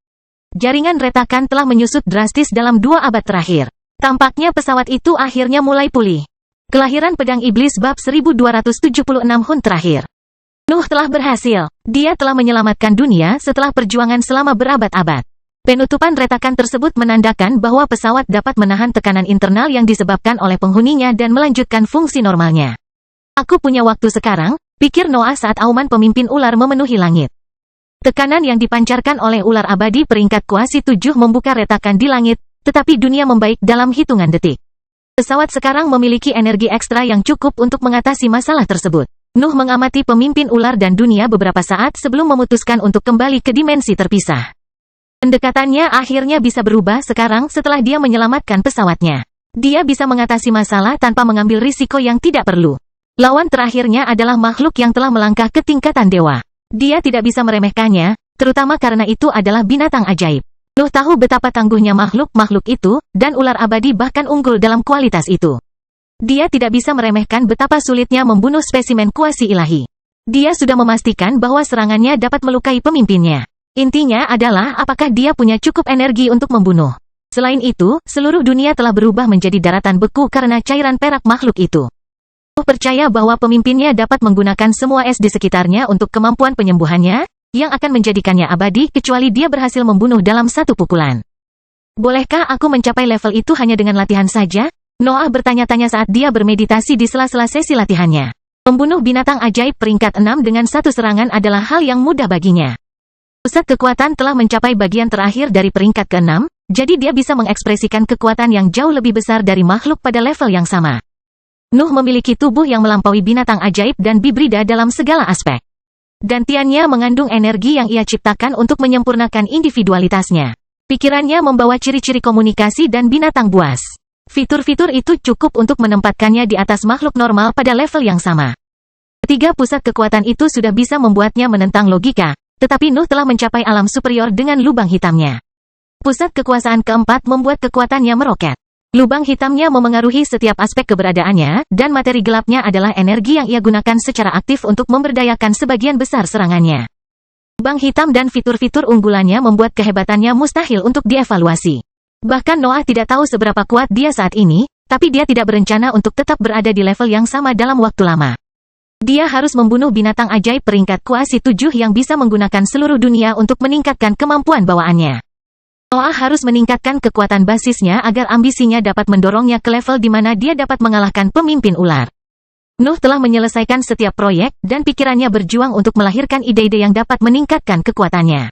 Jaringan retakan telah menyusut drastis dalam 2 abad terakhir. Tampaknya pesawat itu akhirnya mulai pulih. Kelahiran pedang iblis bab 1276 Hun terakhir. Nuh telah berhasil. Dia telah menyelamatkan dunia setelah perjuangan selama berabad-abad. Penutupan retakan tersebut menandakan bahwa pesawat dapat menahan tekanan internal yang disebabkan oleh penghuninya dan melanjutkan fungsi normalnya. Aku punya waktu sekarang, pikir Noah saat auman pemimpin ular memenuhi langit. Tekanan yang dipancarkan oleh ular abadi peringkat kuasi 7 membuka retakan di langit, tetapi dunia membaik dalam hitungan detik. Pesawat sekarang memiliki energi ekstra yang cukup untuk mengatasi masalah tersebut. Nuh mengamati pemimpin ular dan dunia beberapa saat sebelum memutuskan untuk kembali ke dimensi terpisah. Pendekatannya akhirnya bisa berubah sekarang setelah dia menyelamatkan pesawatnya. Dia bisa mengatasi masalah tanpa mengambil risiko yang tidak perlu. Lawan terakhirnya adalah makhluk yang telah melangkah ke tingkatan dewa. Dia tidak bisa meremehkannya, terutama karena itu adalah binatang ajaib. Nuh tahu betapa tangguhnya makhluk-makhluk itu, dan ular abadi bahkan unggul dalam kualitas itu. Dia tidak bisa meremehkan betapa sulitnya membunuh spesimen kuasi ilahi. Dia sudah memastikan bahwa serangannya dapat melukai pemimpinnya. Intinya adalah apakah dia punya cukup energi untuk membunuh. Selain itu, seluruh dunia telah berubah menjadi daratan beku karena cairan perak makhluk itu. Nuh percaya bahwa pemimpinnya dapat menggunakan semua es di sekitarnya untuk kemampuan penyembuhannya, yang akan menjadikannya abadi kecuali dia berhasil membunuh dalam satu pukulan. Bolehkah aku mencapai level itu hanya dengan latihan saja? Noah bertanya-tanya saat dia bermeditasi di sela-sela sesi latihannya. Membunuh binatang ajaib peringkat 6 dengan satu serangan adalah hal yang mudah baginya. Pusat kekuatan telah mencapai bagian terakhir dari peringkat ke-6, jadi dia bisa mengekspresikan kekuatan yang jauh lebih besar dari makhluk pada level yang sama. Nuh memiliki tubuh yang melampaui binatang ajaib dan bibrida dalam segala aspek. Gantiannya mengandung energi yang ia ciptakan untuk menyempurnakan individualitasnya. Pikirannya membawa ciri-ciri komunikasi dan binatang buas. Fitur-fitur itu cukup untuk menempatkannya di atas makhluk normal pada level yang sama. Ketiga pusat kekuatan itu sudah bisa membuatnya menentang logika, tetapi Nuh telah mencapai alam superior dengan lubang hitamnya. Pusat kekuasaan keempat membuat kekuatannya meroket. Lubang hitamnya memengaruhi setiap aspek keberadaannya, dan materi gelapnya adalah energi yang ia gunakan secara aktif untuk memberdayakan sebagian besar serangannya. Lubang hitam dan fitur-fitur unggulannya membuat kehebatannya mustahil untuk dievaluasi. Bahkan Noah tidak tahu seberapa kuat dia saat ini, tapi dia tidak berencana untuk tetap berada di level yang sama dalam waktu lama. Dia harus membunuh binatang ajaib peringkat kuasi 7 yang bisa menggunakan seluruh dunia untuk meningkatkan kemampuan bawaannya. Noah harus meningkatkan kekuatan basisnya agar ambisinya dapat mendorongnya ke level di mana dia dapat mengalahkan pemimpin ular. Nuh telah menyelesaikan setiap proyek, dan pikirannya berjuang untuk melahirkan ide-ide yang dapat meningkatkan kekuatannya.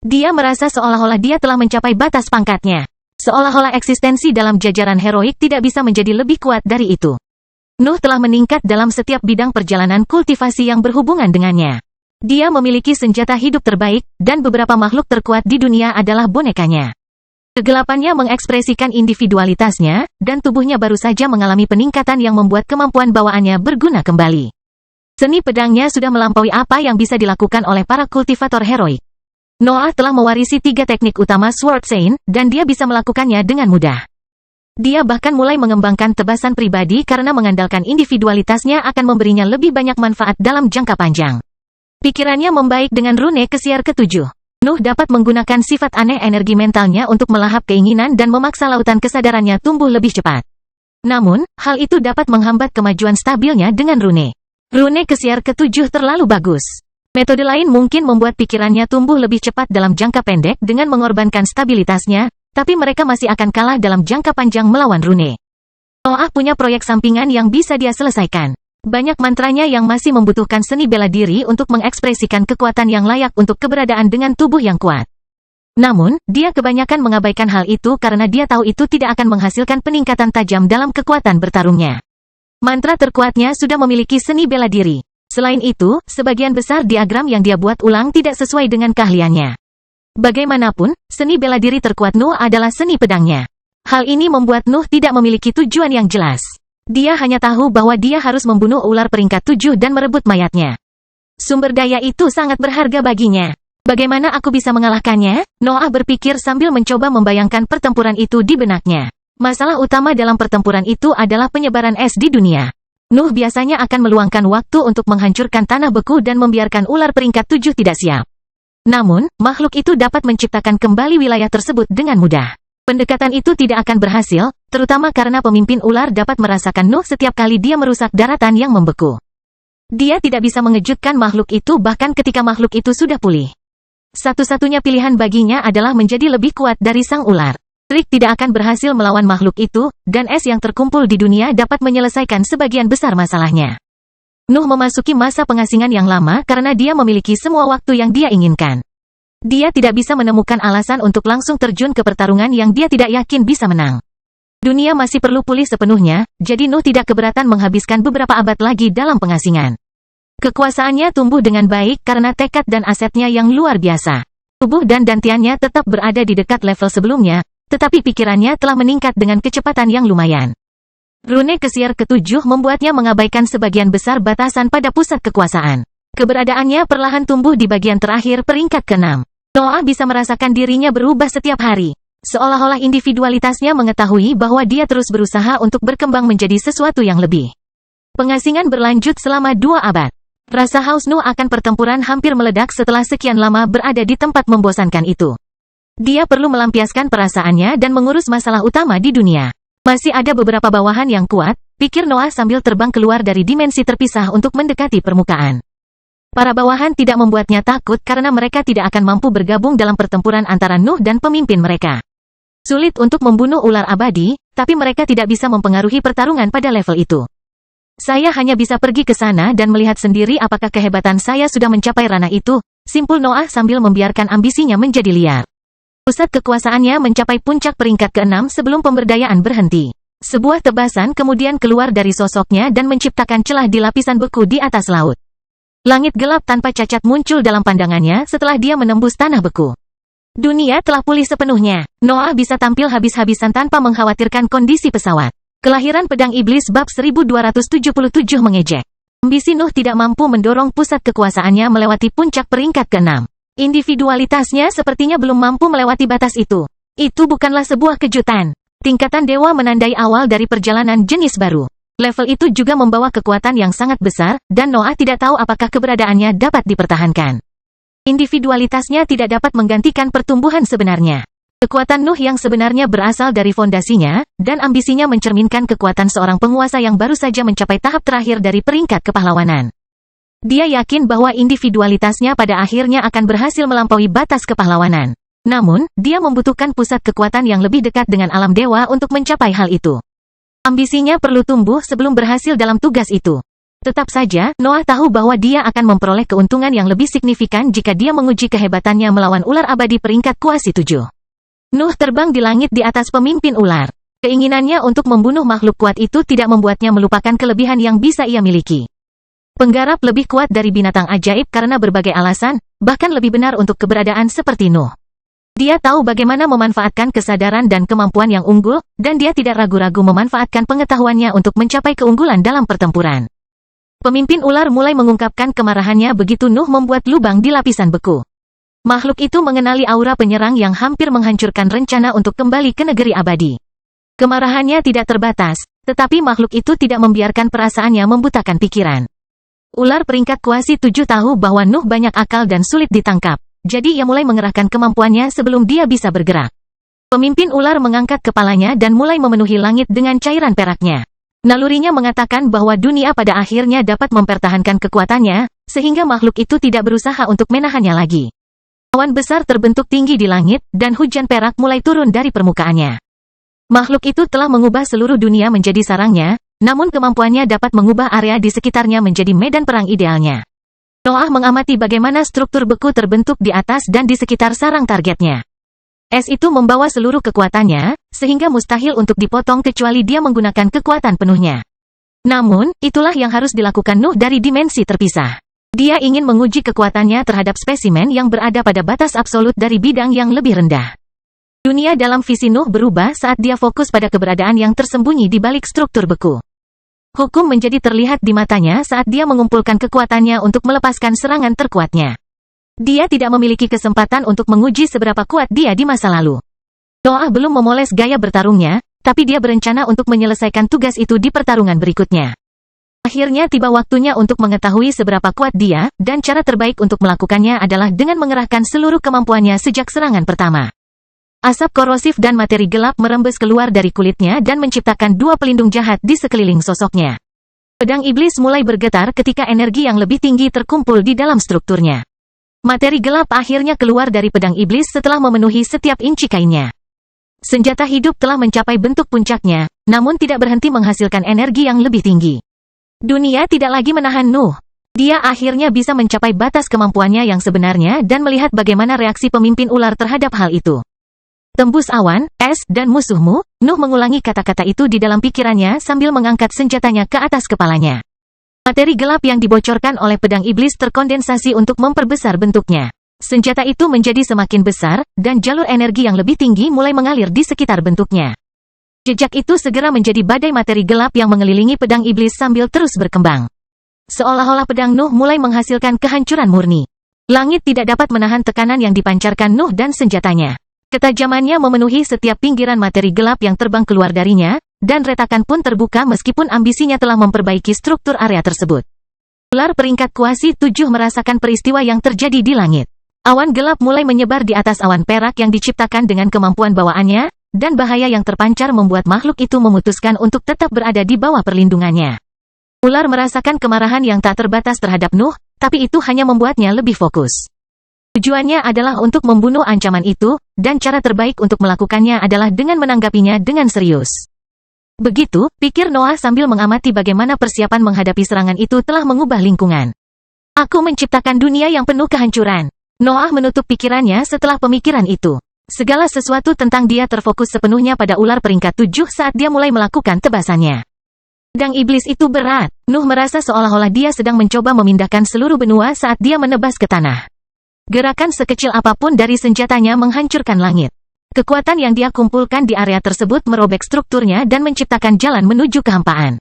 Dia merasa seolah-olah dia telah mencapai batas pangkatnya. Seolah-olah eksistensi dalam jajaran heroik tidak bisa menjadi lebih kuat dari itu. Nuh telah meningkat dalam setiap bidang perjalanan kultivasi yang berhubungan dengannya. Dia memiliki senjata hidup terbaik, dan beberapa makhluk terkuat di dunia adalah bonekanya. Kegelapannya mengekspresikan individualitasnya, dan tubuhnya baru saja mengalami peningkatan yang membuat kemampuan bawaannya berguna kembali. Seni pedangnya sudah melampaui apa yang bisa dilakukan oleh para kultivator heroik. Noah telah mewarisi 3 teknik utama Sword Sein, dan dia bisa melakukannya dengan mudah. Dia bahkan mulai mengembangkan tebasan pribadi karena mengandalkan individualitasnya akan memberinya lebih banyak manfaat dalam jangka panjang. Pikirannya membaik dengan rune kesiar ke-7. Nuh dapat menggunakan sifat aneh energi mentalnya untuk melahap keinginan dan memaksa lautan kesadarannya tumbuh lebih cepat. Namun, hal itu dapat menghambat kemajuan stabilnya dengan rune. Rune kesiar ke-7 terlalu bagus. Metode lain mungkin membuat pikirannya tumbuh lebih cepat dalam jangka pendek dengan mengorbankan stabilitasnya, tapi mereka masih akan kalah dalam jangka panjang melawan rune. Noah punya proyek sampingan yang bisa dia selesaikan. Banyak mantranya yang masih membutuhkan seni bela diri untuk mengekspresikan kekuatan yang layak untuk keberadaan dengan tubuh yang kuat. Namun, dia kebanyakan mengabaikan hal itu karena dia tahu itu tidak akan menghasilkan peningkatan tajam dalam kekuatan bertarungnya. Mantra terkuatnya sudah memiliki seni bela diri. Selain itu, sebagian besar diagram yang dia buat ulang tidak sesuai dengan keahliannya. Bagaimanapun, seni bela diri terkuat Nuh adalah seni pedangnya. Hal ini membuat Nuh tidak memiliki tujuan yang jelas. Dia hanya tahu bahwa dia harus membunuh ular peringkat 7 dan merebut mayatnya. Sumber daya itu sangat berharga baginya. Bagaimana aku bisa mengalahkannya? Noah berpikir sambil mencoba membayangkan pertempuran itu di benaknya. Masalah utama dalam pertempuran itu adalah penyebaran es di dunia. Nuh biasanya akan meluangkan waktu untuk menghancurkan tanah beku dan membiarkan ular peringkat 7 tidak siap. Namun, makhluk itu dapat menciptakan kembali wilayah tersebut dengan mudah. Pendekatan itu tidak akan berhasil, terutama karena pemimpin ular dapat merasakan Nuh setiap kali dia merusak daratan yang membeku. Dia tidak bisa mengejutkan makhluk itu bahkan ketika makhluk itu sudah pulih. Satu-satunya pilihan baginya adalah menjadi lebih kuat dari sang ular. Trik tidak akan berhasil melawan makhluk itu, dan es yang terkumpul di dunia dapat menyelesaikan sebagian besar masalahnya. Nuh memasuki masa pengasingan yang lama karena dia memiliki semua waktu yang dia inginkan. Dia tidak bisa menemukan alasan untuk langsung terjun ke pertarungan yang dia tidak yakin bisa menang. Dunia masih perlu pulih sepenuhnya, jadi Nuh tidak keberatan menghabiskan beberapa abad lagi dalam pengasingan. Kekuasaannya tumbuh dengan baik karena tekad dan asetnya yang luar biasa. Tubuh dan dantiannya tetap berada di dekat level sebelumnya, tetapi pikirannya telah meningkat dengan kecepatan yang lumayan. Rune Kesier ke-7 membuatnya mengabaikan sebagian besar batasan pada pusat kekuasaan. Keberadaannya perlahan tumbuh di bagian terakhir peringkat ke-6. Noah bisa merasakan dirinya berubah setiap hari. Seolah-olah individualitasnya mengetahui bahwa dia terus berusaha untuk berkembang menjadi sesuatu yang lebih. Pengasingan berlanjut selama 2 abad. Rasa haus Nuh akan pertempuran hampir meledak setelah sekian lama berada di tempat membosankan itu. Dia perlu melampiaskan perasaannya dan mengurus masalah utama di dunia. Masih ada beberapa bawahan yang kuat, pikir Noah sambil terbang keluar dari dimensi terpisah untuk mendekati permukaan. Para bawahan tidak membuatnya takut karena mereka tidak akan mampu bergabung dalam pertempuran antara Nuh dan pemimpin mereka. Sulit untuk membunuh ular abadi, tapi mereka tidak bisa mempengaruhi pertarungan pada level itu. Saya hanya bisa pergi ke sana dan melihat sendiri apakah kehebatan saya sudah mencapai ranah itu, simpul Noah sambil membiarkan ambisinya menjadi liar. Pusat kekuasaannya mencapai puncak peringkat ke-6 sebelum pemberdayaan berhenti. Sebuah tebasan kemudian keluar dari sosoknya dan menciptakan celah di lapisan beku di atas laut. Langit gelap tanpa cacat muncul dalam pandangannya setelah dia menembus tanah beku. Dunia telah pulih sepenuhnya. Noah bisa tampil habis-habisan tanpa mengkhawatirkan kondisi pesawat. Kelahiran Pedang Iblis bab 1277 mengejek. Ambisi Nuh tidak mampu mendorong pusat kekuasaannya melewati puncak peringkat ke-6. Individualitasnya sepertinya belum mampu melewati batas itu. Itu bukanlah sebuah kejutan. Tingkatan dewa menandai awal dari perjalanan jenis baru. Level itu juga membawa kekuatan yang sangat besar, dan Noah tidak tahu apakah keberadaannya dapat dipertahankan. Individualitasnya tidak dapat menggantikan pertumbuhan sebenarnya. Kekuatan Nuh yang sebenarnya berasal dari fondasinya, dan ambisinya mencerminkan kekuatan seorang penguasa yang baru saja mencapai tahap terakhir dari peringkat kepahlawanan. Dia yakin bahwa individualitasnya pada akhirnya akan berhasil melampaui batas kepahlawanan. Namun, dia membutuhkan pusat kekuatan yang lebih dekat dengan alam dewa untuk mencapai hal itu. Ambisinya perlu tumbuh sebelum berhasil dalam tugas itu. Tetap saja, Noah tahu bahwa dia akan memperoleh keuntungan yang lebih signifikan jika dia menguji kehebatannya melawan ular abadi peringkat kuasi 7. Nuh terbang di langit di atas pemimpin ular. Keinginannya untuk membunuh makhluk kuat itu tidak membuatnya melupakan kelebihan yang bisa ia miliki. Penggarap lebih kuat dari binatang ajaib karena berbagai alasan, bahkan lebih benar untuk keberadaan seperti Nuh. Dia tahu bagaimana memanfaatkan kesadaran dan kemampuan yang unggul, dan dia tidak ragu-ragu memanfaatkan pengetahuannya untuk mencapai keunggulan dalam pertempuran. Pemimpin ular mulai mengungkapkan kemarahannya begitu Nuh membuat lubang di lapisan beku. Makhluk itu mengenali aura penyerang yang hampir menghancurkan rencana untuk kembali ke negeri abadi. Kemarahannya tidak terbatas, tetapi makhluk itu tidak membiarkan perasaannya membutakan pikiran. Ular peringkat kuasi 7 tahu bahwa Nuh banyak akal dan sulit ditangkap, jadi ia mulai mengerahkan kemampuannya sebelum dia bisa bergerak. Pemimpin ular mengangkat kepalanya dan mulai memenuhi langit dengan cairan peraknya. Nalurinya mengatakan bahwa dunia pada akhirnya dapat mempertahankan kekuatannya, sehingga makhluk itu tidak berusaha untuk menahannya lagi. Awan besar terbentuk tinggi di langit, dan hujan perak mulai turun dari permukaannya. Makhluk itu telah mengubah seluruh dunia menjadi sarangnya, namun kemampuannya dapat mengubah area di sekitarnya menjadi medan perang idealnya. Noah mengamati bagaimana struktur beku terbentuk di atas dan di sekitar sarang targetnya. Es itu membawa seluruh kekuatannya, sehingga mustahil untuk dipotong kecuali dia menggunakan kekuatan penuhnya. Namun, itulah yang harus dilakukan Nuh dari dimensi terpisah. Dia ingin menguji kekuatannya terhadap spesimen yang berada pada batas absolut dari bidang yang lebih rendah. Dunia dalam visi Nuh berubah saat dia fokus pada keberadaan yang tersembunyi di balik struktur beku. Hukum menjadi terlihat di matanya saat dia mengumpulkan kekuatannya untuk melepaskan serangan terkuatnya. Dia tidak memiliki kesempatan untuk menguji seberapa kuat dia di masa lalu. Noah belum memoles gaya bertarungnya, tapi dia berencana untuk menyelesaikan tugas itu di pertarungan berikutnya. Akhirnya tiba waktunya untuk mengetahui seberapa kuat dia, dan cara terbaik untuk melakukannya adalah dengan mengerahkan seluruh kemampuannya sejak serangan pertama. Asap korosif dan materi gelap merembes keluar dari kulitnya dan menciptakan 2 pelindung jahat di sekeliling sosoknya. Pedang iblis mulai bergetar ketika energi yang lebih tinggi terkumpul di dalam strukturnya. Materi gelap akhirnya keluar dari pedang iblis setelah memenuhi setiap inci kainnya. Senjata hidup telah mencapai bentuk puncaknya, namun tidak berhenti menghasilkan energi yang lebih tinggi. Dunia tidak lagi menahan Nuh. Dia akhirnya bisa mencapai batas kemampuannya yang sebenarnya dan melihat bagaimana reaksi pemimpin ular terhadap hal itu. Tembus awan, es, dan musuhmu, Nuh mengulangi kata-kata itu di dalam pikirannya sambil mengangkat senjatanya ke atas kepalanya. Materi gelap yang dibocorkan oleh pedang iblis terkondensasi untuk memperbesar bentuknya. Senjata itu menjadi semakin besar, dan jalur energi yang lebih tinggi mulai mengalir di sekitar bentuknya. Jejak itu segera menjadi badai materi gelap yang mengelilingi pedang iblis sambil terus berkembang. Seolah-olah pedang Nuh mulai menghasilkan kehancuran murni. Langit tidak dapat menahan tekanan yang dipancarkan Nuh dan senjatanya. Ketajamannya memenuhi setiap pinggiran materi gelap yang terbang keluar darinya, dan retakan pun terbuka meskipun ambisinya telah memperbaiki struktur area tersebut. Ular peringkat kuasi 7 merasakan peristiwa yang terjadi di langit. Awan gelap mulai menyebar di atas awan perak yang diciptakan dengan kemampuan bawaannya, dan bahaya yang terpancar membuat makhluk itu memutuskan untuk tetap berada di bawah perlindungannya. Ular merasakan kemarahan yang tak terbatas terhadap Nuh, tapi itu hanya membuatnya lebih fokus. Tujuannya adalah untuk membunuh ancaman itu, dan cara terbaik untuk melakukannya adalah dengan menanggapinya dengan serius. Begitu, pikir Noah sambil mengamati bagaimana persiapan menghadapi serangan itu telah mengubah lingkungan. Aku menciptakan dunia yang penuh kehancuran. Noah menutup pikirannya setelah pemikiran itu. Segala sesuatu tentang dia terfokus sepenuhnya pada ular peringkat 7 saat dia mulai melakukan tebasannya. Pedang iblis itu berat. Nuh merasa seolah-olah dia sedang mencoba memindahkan seluruh benua saat dia menebas ke tanah. Gerakan sekecil apapun dari senjatanya menghancurkan langit. Kekuatan yang dia kumpulkan di area tersebut merobek strukturnya dan menciptakan jalan menuju kehampaan.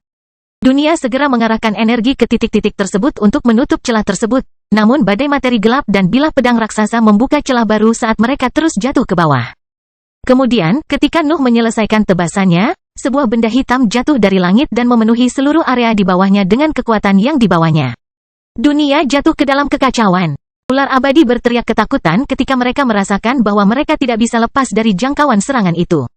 Dunia segera mengarahkan energi ke titik-titik tersebut untuk menutup celah tersebut, namun badai materi gelap dan bilah pedang raksasa membuka celah baru saat mereka terus jatuh ke bawah. Kemudian, ketika Nuh menyelesaikan tebasannya, sebuah benda hitam jatuh dari langit dan memenuhi seluruh area di bawahnya dengan kekuatan yang dibawanya. Dunia jatuh ke dalam kekacauan. Ular abadi berteriak ketakutan ketika mereka merasakan bahwa mereka tidak bisa lepas dari jangkauan serangan itu.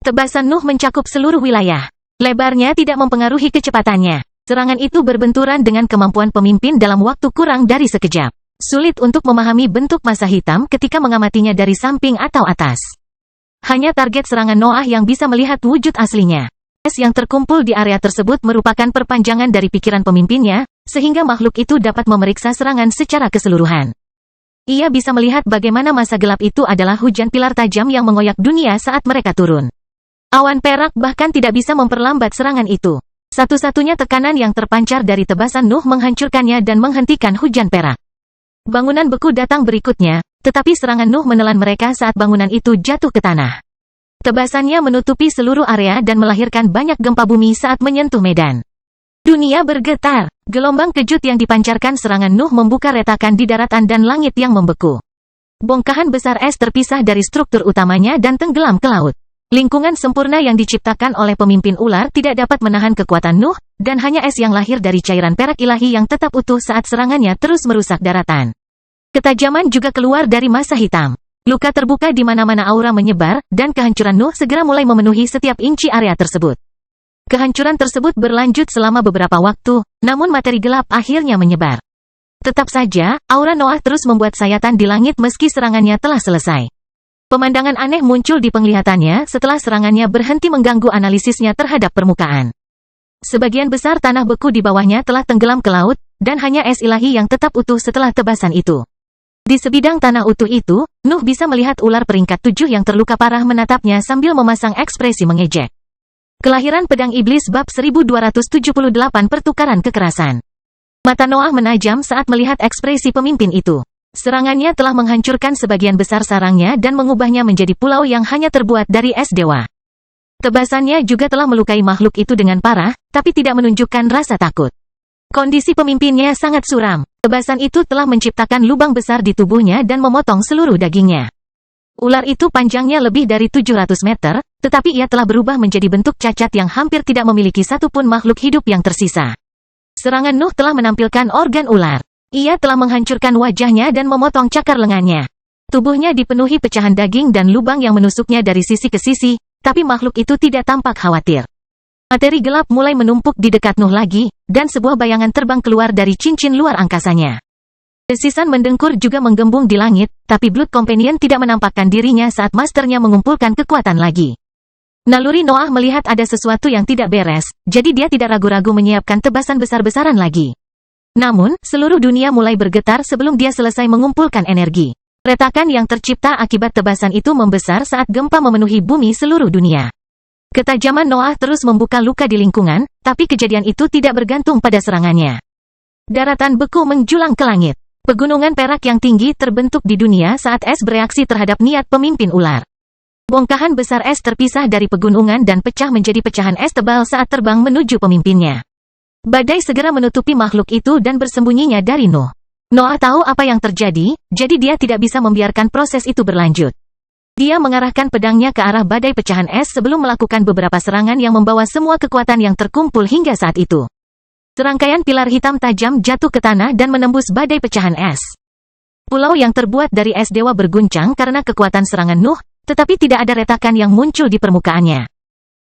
Tebasan Nuh mencakup seluruh wilayah. Lebarnya tidak mempengaruhi kecepatannya. Serangan itu berbenturan dengan kemampuan pemimpin dalam waktu kurang dari sekejap. Sulit untuk memahami bentuk massa hitam ketika mengamatinya dari samping atau atas. Hanya target serangan Noah yang bisa melihat wujud aslinya. Es yang terkumpul di area tersebut merupakan perpanjangan dari pikiran pemimpinnya, sehingga makhluk itu dapat memeriksa serangan secara keseluruhan. Ia bisa melihat bagaimana massa gelap itu adalah hujan pilar tajam yang mengoyak dunia saat mereka turun. Awan perak bahkan tidak bisa memperlambat serangan itu. Satu-satunya tekanan yang terpancar dari tebasan Nuh menghancurkannya dan menghentikan hujan perak. Bangunan beku datang berikutnya, tetapi serangan Nuh menelan mereka saat bangunan itu jatuh ke tanah. Tebasannya menutupi seluruh area dan melahirkan banyak gempa bumi saat menyentuh medan. Dunia bergetar. Gelombang kejut yang dipancarkan serangan Nuh membuka retakan di daratan dan langit yang membeku. Bongkahan besar es terpisah dari struktur utamanya dan tenggelam ke laut. Lingkungan sempurna yang diciptakan oleh pemimpin ular tidak dapat menahan kekuatan Nuh, dan hanya es yang lahir dari cairan perak ilahi yang tetap utuh saat serangannya terus merusak daratan. Ketajaman juga keluar dari massa hitam. Luka terbuka di mana-mana aura menyebar, dan kehancuran Nuh segera mulai memenuhi setiap inci area tersebut. Kehancuran tersebut berlanjut selama beberapa waktu, namun materi gelap akhirnya menyebar. Tetap saja, aura Noah terus membuat sayatan di langit meski serangannya telah selesai. Pemandangan aneh muncul di penglihatannya setelah serangannya berhenti mengganggu analisisnya terhadap permukaan. Sebagian besar tanah beku di bawahnya telah tenggelam ke laut, dan hanya es ilahi yang tetap utuh setelah tebasan itu. Di sebidang tanah utuh itu, Nuh bisa melihat ular peringkat 7 yang terluka parah menatapnya sambil memasang ekspresi mengejek. Kelahiran pedang iblis bab 1278 pertukaran kekerasan. Mata Noah menajam saat melihat ekspresi pemimpin itu. Serangannya telah menghancurkan sebagian besar sarangnya dan mengubahnya menjadi pulau yang hanya terbuat dari es dewa. Tebasannya juga telah melukai makhluk itu dengan parah, tapi tidak menunjukkan rasa takut. Kondisi pemimpinnya sangat suram. Tebasan itu telah menciptakan lubang besar di tubuhnya dan memotong seluruh dagingnya. Ular itu panjangnya lebih dari 700 meter, tetapi ia telah berubah menjadi bentuk cacat yang hampir tidak memiliki satupun makhluk hidup yang tersisa. Serangan Nuh telah menampilkan organ ular. Ia telah menghancurkan wajahnya dan memotong cakar lengannya. Tubuhnya dipenuhi pecahan daging dan lubang yang menusuknya dari sisi ke sisi, tapi makhluk itu tidak tampak khawatir. Materi gelap mulai menumpuk di dekat Nuh lagi, dan sebuah bayangan terbang keluar dari cincin luar angkasanya. Desisan mendengkur juga menggembung di langit, tapi Blood Companion tidak menampakkan dirinya saat masternya mengumpulkan kekuatan lagi. Naluri Noah melihat ada sesuatu yang tidak beres, jadi dia tidak ragu-ragu menyiapkan tebasan besar-besaran lagi. Namun, seluruh dunia mulai bergetar sebelum dia selesai mengumpulkan energi. Retakan yang tercipta akibat tebasan itu membesar saat gempa memenuhi bumi seluruh dunia. Ketajaman Noah terus membuka luka di lingkungan, tapi kejadian itu tidak bergantung pada serangannya. Daratan beku menjulang ke langit. Pegunungan perak yang tinggi terbentuk di dunia saat es bereaksi terhadap niat pemimpin ular. Bongkahan besar es terpisah dari pegunungan dan pecah menjadi pecahan es tebal saat terbang menuju pemimpinnya. Badai segera menutupi makhluk itu dan bersembunyinya dari Nuh. Noah tahu apa yang terjadi, jadi dia tidak bisa membiarkan proses itu berlanjut. Dia mengarahkan pedangnya ke arah badai pecahan es sebelum melakukan beberapa serangan yang membawa semua kekuatan yang terkumpul hingga saat itu. Serangkaian pilar hitam tajam jatuh ke tanah dan menembus badai pecahan es. Pulau yang terbuat dari es dewa berguncang karena kekuatan serangan Nuh, tetapi tidak ada retakan yang muncul di permukaannya.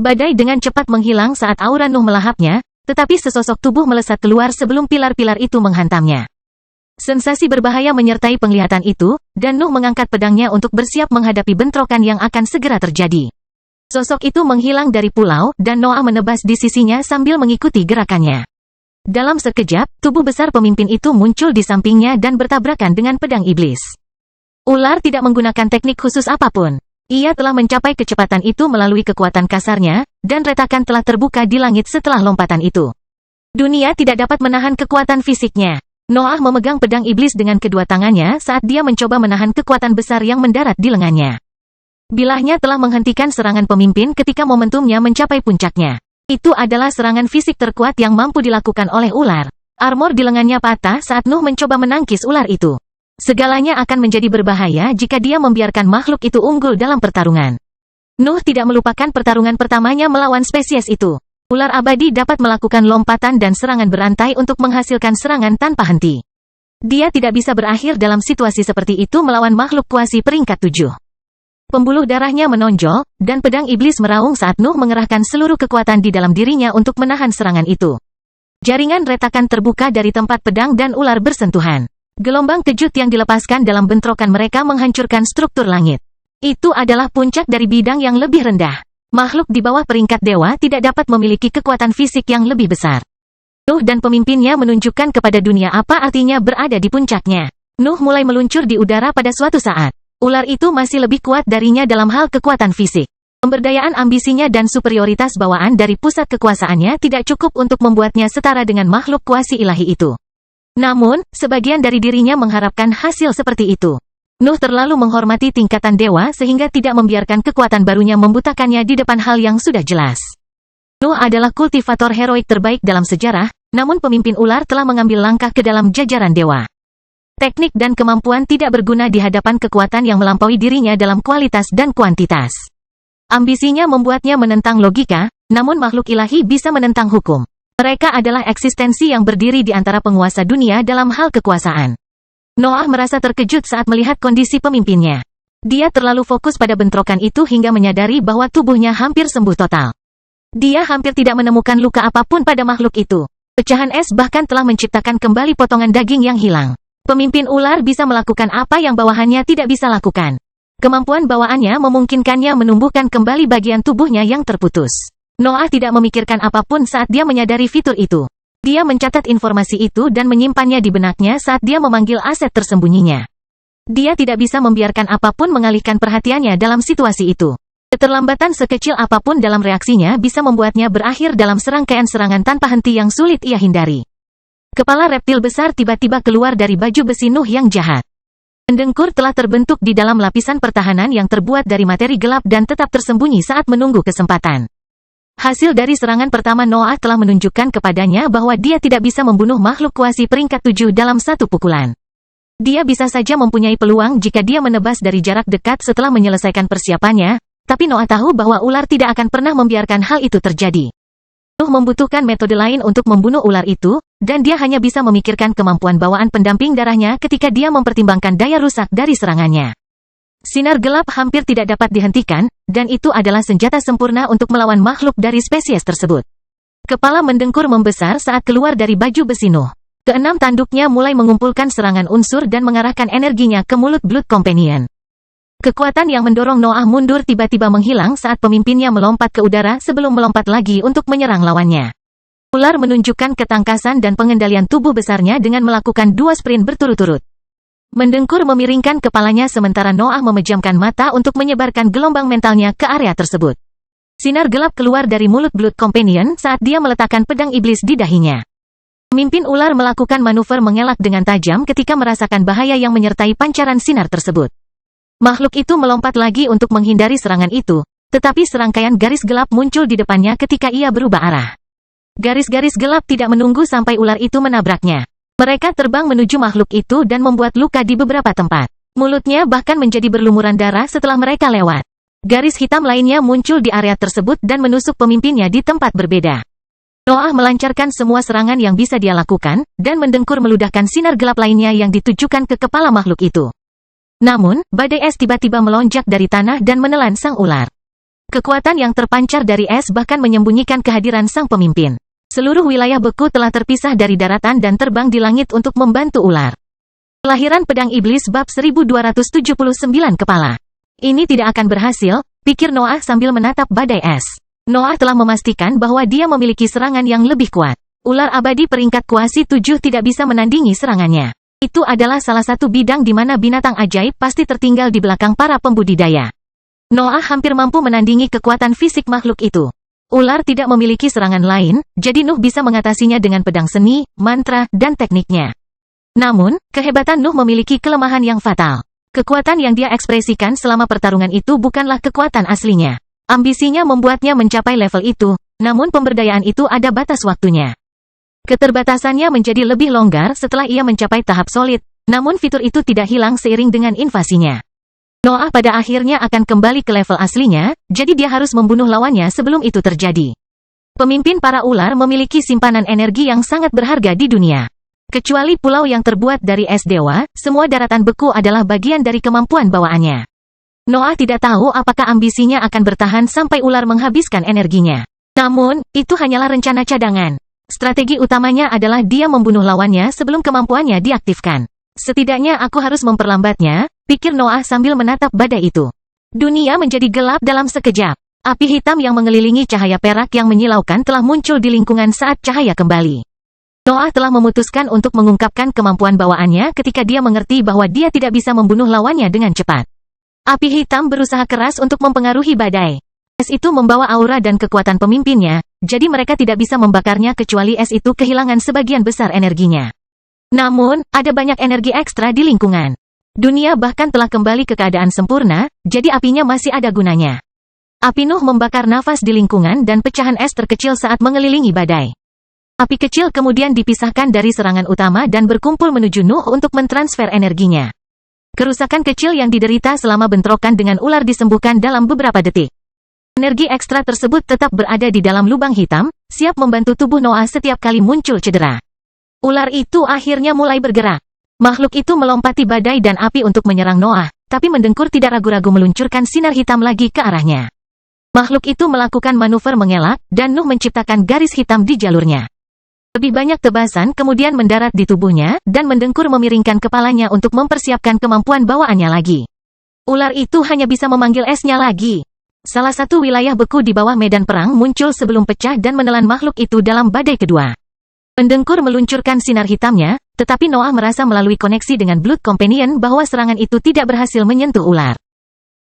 Badai dengan cepat menghilang saat aura Nuh melahapnya, tetapi sesosok tubuh melesat keluar sebelum pilar-pilar itu menghantamnya. Sensasi berbahaya menyertai penglihatan itu, dan Nuh mengangkat pedangnya untuk bersiap menghadapi bentrokan yang akan segera terjadi. Sosok itu menghilang dari pulau, dan Noah menebas di sisinya sambil mengikuti gerakannya. Dalam sekejap, tubuh besar pemimpin itu muncul di sampingnya dan bertabrakan dengan pedang iblis. Ular tidak menggunakan teknik khusus apapun. Ia telah mencapai kecepatan itu melalui kekuatan kasarnya, dan retakan telah terbuka di langit setelah lompatan itu. Dunia tidak dapat menahan kekuatan fisiknya. Noah memegang pedang iblis dengan kedua tangannya saat dia mencoba menahan kekuatan besar yang mendarat di lengannya. Bilahnya telah menghentikan serangan pemimpin ketika momentumnya mencapai puncaknya. Itu adalah serangan fisik terkuat yang mampu dilakukan oleh ular. Armor di lengannya patah saat Nuh mencoba menangkis ular itu. Segalanya akan menjadi berbahaya jika dia membiarkan makhluk itu unggul dalam pertarungan. Nuh tidak melupakan pertarungan pertamanya melawan spesies itu. Ular abadi dapat melakukan lompatan dan serangan berantai untuk menghasilkan serangan tanpa henti. Dia tidak bisa berakhir dalam situasi seperti itu melawan makhluk kuasi peringkat 7. Pembuluh darahnya menonjol, dan pedang iblis meraung saat Nuh mengerahkan seluruh kekuatan di dalam dirinya untuk menahan serangan itu. Jaringan retakan terbuka dari tempat pedang dan ular bersentuhan. Gelombang kejut yang dilepaskan dalam bentrokan mereka menghancurkan struktur langit. Itu adalah puncak dari bidang yang lebih rendah. Makhluk di bawah peringkat dewa tidak dapat memiliki kekuatan fisik yang lebih besar. Nuh dan pemimpinnya menunjukkan kepada dunia apa artinya berada di puncaknya. Nuh mulai meluncur di udara pada suatu saat. Ular itu masih lebih kuat darinya dalam hal kekuatan fisik. Pemberdayaan ambisinya dan superioritas bawaan dari pusat kekuasaannya tidak cukup untuk membuatnya setara dengan makhluk kuasi ilahi itu. Namun, sebagian dari dirinya mengharapkan hasil seperti itu. Nuh terlalu menghormati tingkatan dewa sehingga tidak membiarkan kekuatan barunya membutakannya di depan hal yang sudah jelas. Nuh adalah kultivator heroik terbaik dalam sejarah, namun pemimpin ular telah mengambil langkah ke dalam jajaran dewa. Teknik dan kemampuan tidak berguna di hadapan kekuatan yang melampaui dirinya dalam kualitas dan kuantitas. Ambisinya membuatnya menentang logika, namun makhluk ilahi bisa menentang hukum. Mereka adalah eksistensi yang berdiri di antara penguasa dunia dalam hal kekuasaan. Noah merasa terkejut saat melihat kondisi pemimpinnya. Dia terlalu fokus pada bentrokan itu hingga menyadari bahwa tubuhnya hampir sembuh total. Dia hampir tidak menemukan luka apapun pada makhluk itu. Pecahan es bahkan telah menciptakan kembali potongan daging yang hilang. Pemimpin ular bisa melakukan apa yang bawahannya tidak bisa lakukan. Kemampuan bawaannya memungkinkannya menumbuhkan kembali bagian tubuhnya yang terputus. Noah tidak memikirkan apapun saat dia menyadari fitur itu. Dia mencatat informasi itu dan menyimpannya di benaknya saat dia memanggil aset tersembunyinya. Dia tidak bisa membiarkan apapun mengalihkan perhatiannya dalam situasi itu. Keterlambatan sekecil apapun dalam reaksinya bisa membuatnya berakhir dalam serangkaian serangan tanpa henti yang sulit ia hindari. Kepala reptil besar tiba-tiba keluar dari baju besi Nuh yang jahat. Mendengkur telah terbentuk di dalam lapisan pertahanan yang terbuat dari materi gelap dan tetap tersembunyi saat menunggu kesempatan. Hasil dari serangan pertama Noah telah menunjukkan kepadanya bahwa dia tidak bisa membunuh makhluk kuasi peringkat 7 dalam satu pukulan. Dia bisa saja mempunyai peluang jika dia menebas dari jarak dekat setelah menyelesaikan persiapannya, tapi Noah tahu bahwa ular tidak akan pernah membiarkan hal itu terjadi. Nuh membutuhkan metode lain untuk membunuh ular itu, dan dia hanya bisa memikirkan kemampuan bawaan pendamping darahnya ketika dia mempertimbangkan daya rusak dari serangannya. Sinar gelap hampir tidak dapat dihentikan, dan itu adalah senjata sempurna untuk melawan makhluk dari spesies tersebut. Kepala mendengkur membesar saat keluar dari baju besi Nuh. Keenam tanduknya mulai mengumpulkan serangan unsur dan mengarahkan energinya ke mulut Blood Companion. Kekuatan yang mendorong Noah mundur tiba-tiba menghilang saat pemimpinnya melompat ke udara sebelum melompat lagi untuk menyerang lawannya. Ular menunjukkan ketangkasan dan pengendalian tubuh besarnya dengan melakukan 2 sprint berturut-turut. Mendengkur memiringkan kepalanya sementara Noah memejamkan mata untuk menyebarkan gelombang mentalnya ke area tersebut. Sinar gelap keluar dari mulut Blood Companion saat dia meletakkan pedang iblis di dahinya. Pemimpin ular melakukan manuver mengelak dengan tajam ketika merasakan bahaya yang menyertai pancaran sinar tersebut. Makhluk itu melompat lagi untuk menghindari serangan itu, tetapi serangkaian garis gelap muncul di depannya ketika ia berubah arah. Garis-garis gelap tidak menunggu sampai ular itu menabraknya. Mereka terbang menuju makhluk itu dan membuat luka di beberapa tempat. Mulutnya bahkan menjadi berlumuran darah setelah mereka lewat. Garis hitam lainnya muncul di area tersebut dan menusuk pemimpinnya di tempat berbeda. Noah melancarkan semua serangan yang bisa dia lakukan, dan mendengkur meludahkan sinar gelap lainnya yang ditujukan ke kepala makhluk itu. Namun, badai es tiba-tiba melonjak dari tanah dan menelan sang ular. Kekuatan yang terpancar dari es bahkan menyembunyikan kehadiran sang pemimpin. Seluruh wilayah beku telah terpisah dari daratan dan terbang di langit untuk membantu ular. Kelahiran pedang iblis bab 1279 kepala. Ini tidak akan berhasil, pikir Noah sambil menatap badai es. Noah telah memastikan bahwa dia memiliki serangan yang lebih kuat. Ular abadi peringkat kuasi 7 tidak bisa menandingi serangannya. Itu adalah salah satu bidang di mana binatang ajaib pasti tertinggal di belakang para pembudidaya. Noah hampir mampu menandingi kekuatan fisik makhluk itu. Ular tidak memiliki serangan lain, jadi Nuh bisa mengatasinya dengan pedang seni, mantra, dan tekniknya. Namun, kehebatan Nuh memiliki kelemahan yang fatal. Kekuatan yang dia ekspresikan selama pertarungan itu bukanlah kekuatan aslinya. Ambisinya membuatnya mencapai level itu, namun pemberdayaan itu ada batas waktunya. Keterbatasannya menjadi lebih longgar setelah ia mencapai tahap solid, namun fitur itu tidak hilang seiring dengan invasinya. Noah pada akhirnya akan kembali ke level aslinya, jadi dia harus membunuh lawannya sebelum itu terjadi. Pemimpin para ular memiliki simpanan energi yang sangat berharga di dunia. Kecuali pulau yang terbuat dari es dewa, semua daratan beku adalah bagian dari kemampuan bawaannya. Noah tidak tahu apakah ambisinya akan bertahan sampai ular menghabiskan energinya. Namun, itu hanyalah rencana cadangan. Strategi utamanya adalah dia membunuh lawannya sebelum kemampuannya diaktifkan. Setidaknya aku harus memperlambatnya, pikir Noah sambil menatap badai itu. Dunia menjadi gelap dalam sekejap. Api hitam yang mengelilingi cahaya perak yang menyilaukan telah muncul di lingkungan saat cahaya kembali. Noah telah memutuskan untuk mengungkapkan kemampuan bawaannya ketika dia mengerti bahwa dia tidak bisa membunuh lawannya dengan cepat. Api hitam berusaha keras untuk mempengaruhi badai. Es itu membawa aura dan kekuatan pemimpinnya, jadi mereka tidak bisa membakarnya kecuali es itu kehilangan sebagian besar energinya. Namun, ada banyak energi ekstra di lingkungan. Dunia bahkan telah kembali ke keadaan sempurna, jadi apinya masih ada gunanya. Api Nuh membakar nafas di lingkungan dan pecahan es terkecil saat mengelilingi badai. Api kecil kemudian dipisahkan dari serangan utama dan berkumpul menuju Nuh untuk mentransfer energinya. Kerusakan kecil yang diderita selama bentrokan dengan ular disembuhkan dalam beberapa detik. Energi ekstra tersebut tetap berada di dalam lubang hitam, siap membantu tubuh Noah setiap kali muncul cedera. Ular itu akhirnya mulai bergerak. Makhluk itu melompati badai dan api untuk menyerang Noah, tapi mendengkur tidak ragu-ragu meluncurkan sinar hitam lagi ke arahnya. Makhluk itu melakukan manuver mengelak, dan Nuh menciptakan garis hitam di jalurnya. Lebih banyak tebasan kemudian mendarat di tubuhnya, dan mendengkur memiringkan kepalanya untuk mempersiapkan kemampuan bawaannya lagi. Ular itu hanya bisa memanggil esnya lagi. Salah satu wilayah beku di bawah medan perang muncul sebelum pecah dan menelan makhluk itu dalam badai kedua. Mendengkur meluncurkan sinar hitamnya, tetapi Noah merasa melalui koneksi dengan Blood Companion bahwa serangan itu tidak berhasil menyentuh ular.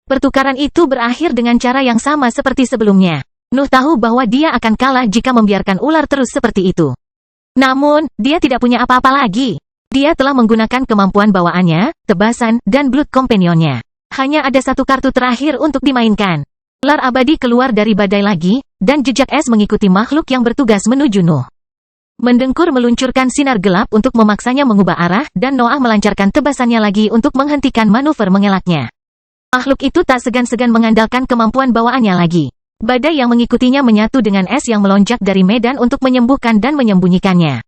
Pertukaran itu berakhir dengan cara yang sama seperti sebelumnya. Nuh tahu bahwa dia akan kalah jika membiarkan ular terus seperti itu. Namun, dia tidak punya apa-apa lagi. Dia telah menggunakan kemampuan bawaannya, tebasan, dan Blood Companion-nya. Hanya ada satu kartu terakhir untuk dimainkan. Ular abadi keluar dari badai lagi, dan jejak es mengikuti makhluk yang bertugas menuju Nuh. Mendengkur meluncurkan sinar gelap untuk memaksanya mengubah arah, dan Noah melancarkan tebasannya lagi untuk menghentikan manuver mengelaknya. Makhluk itu tak segan-segan mengandalkan kemampuan bawaannya lagi. Badai yang mengikutinya menyatu dengan es yang melonjak dari medan untuk menyembuhkan dan menyembunyikannya.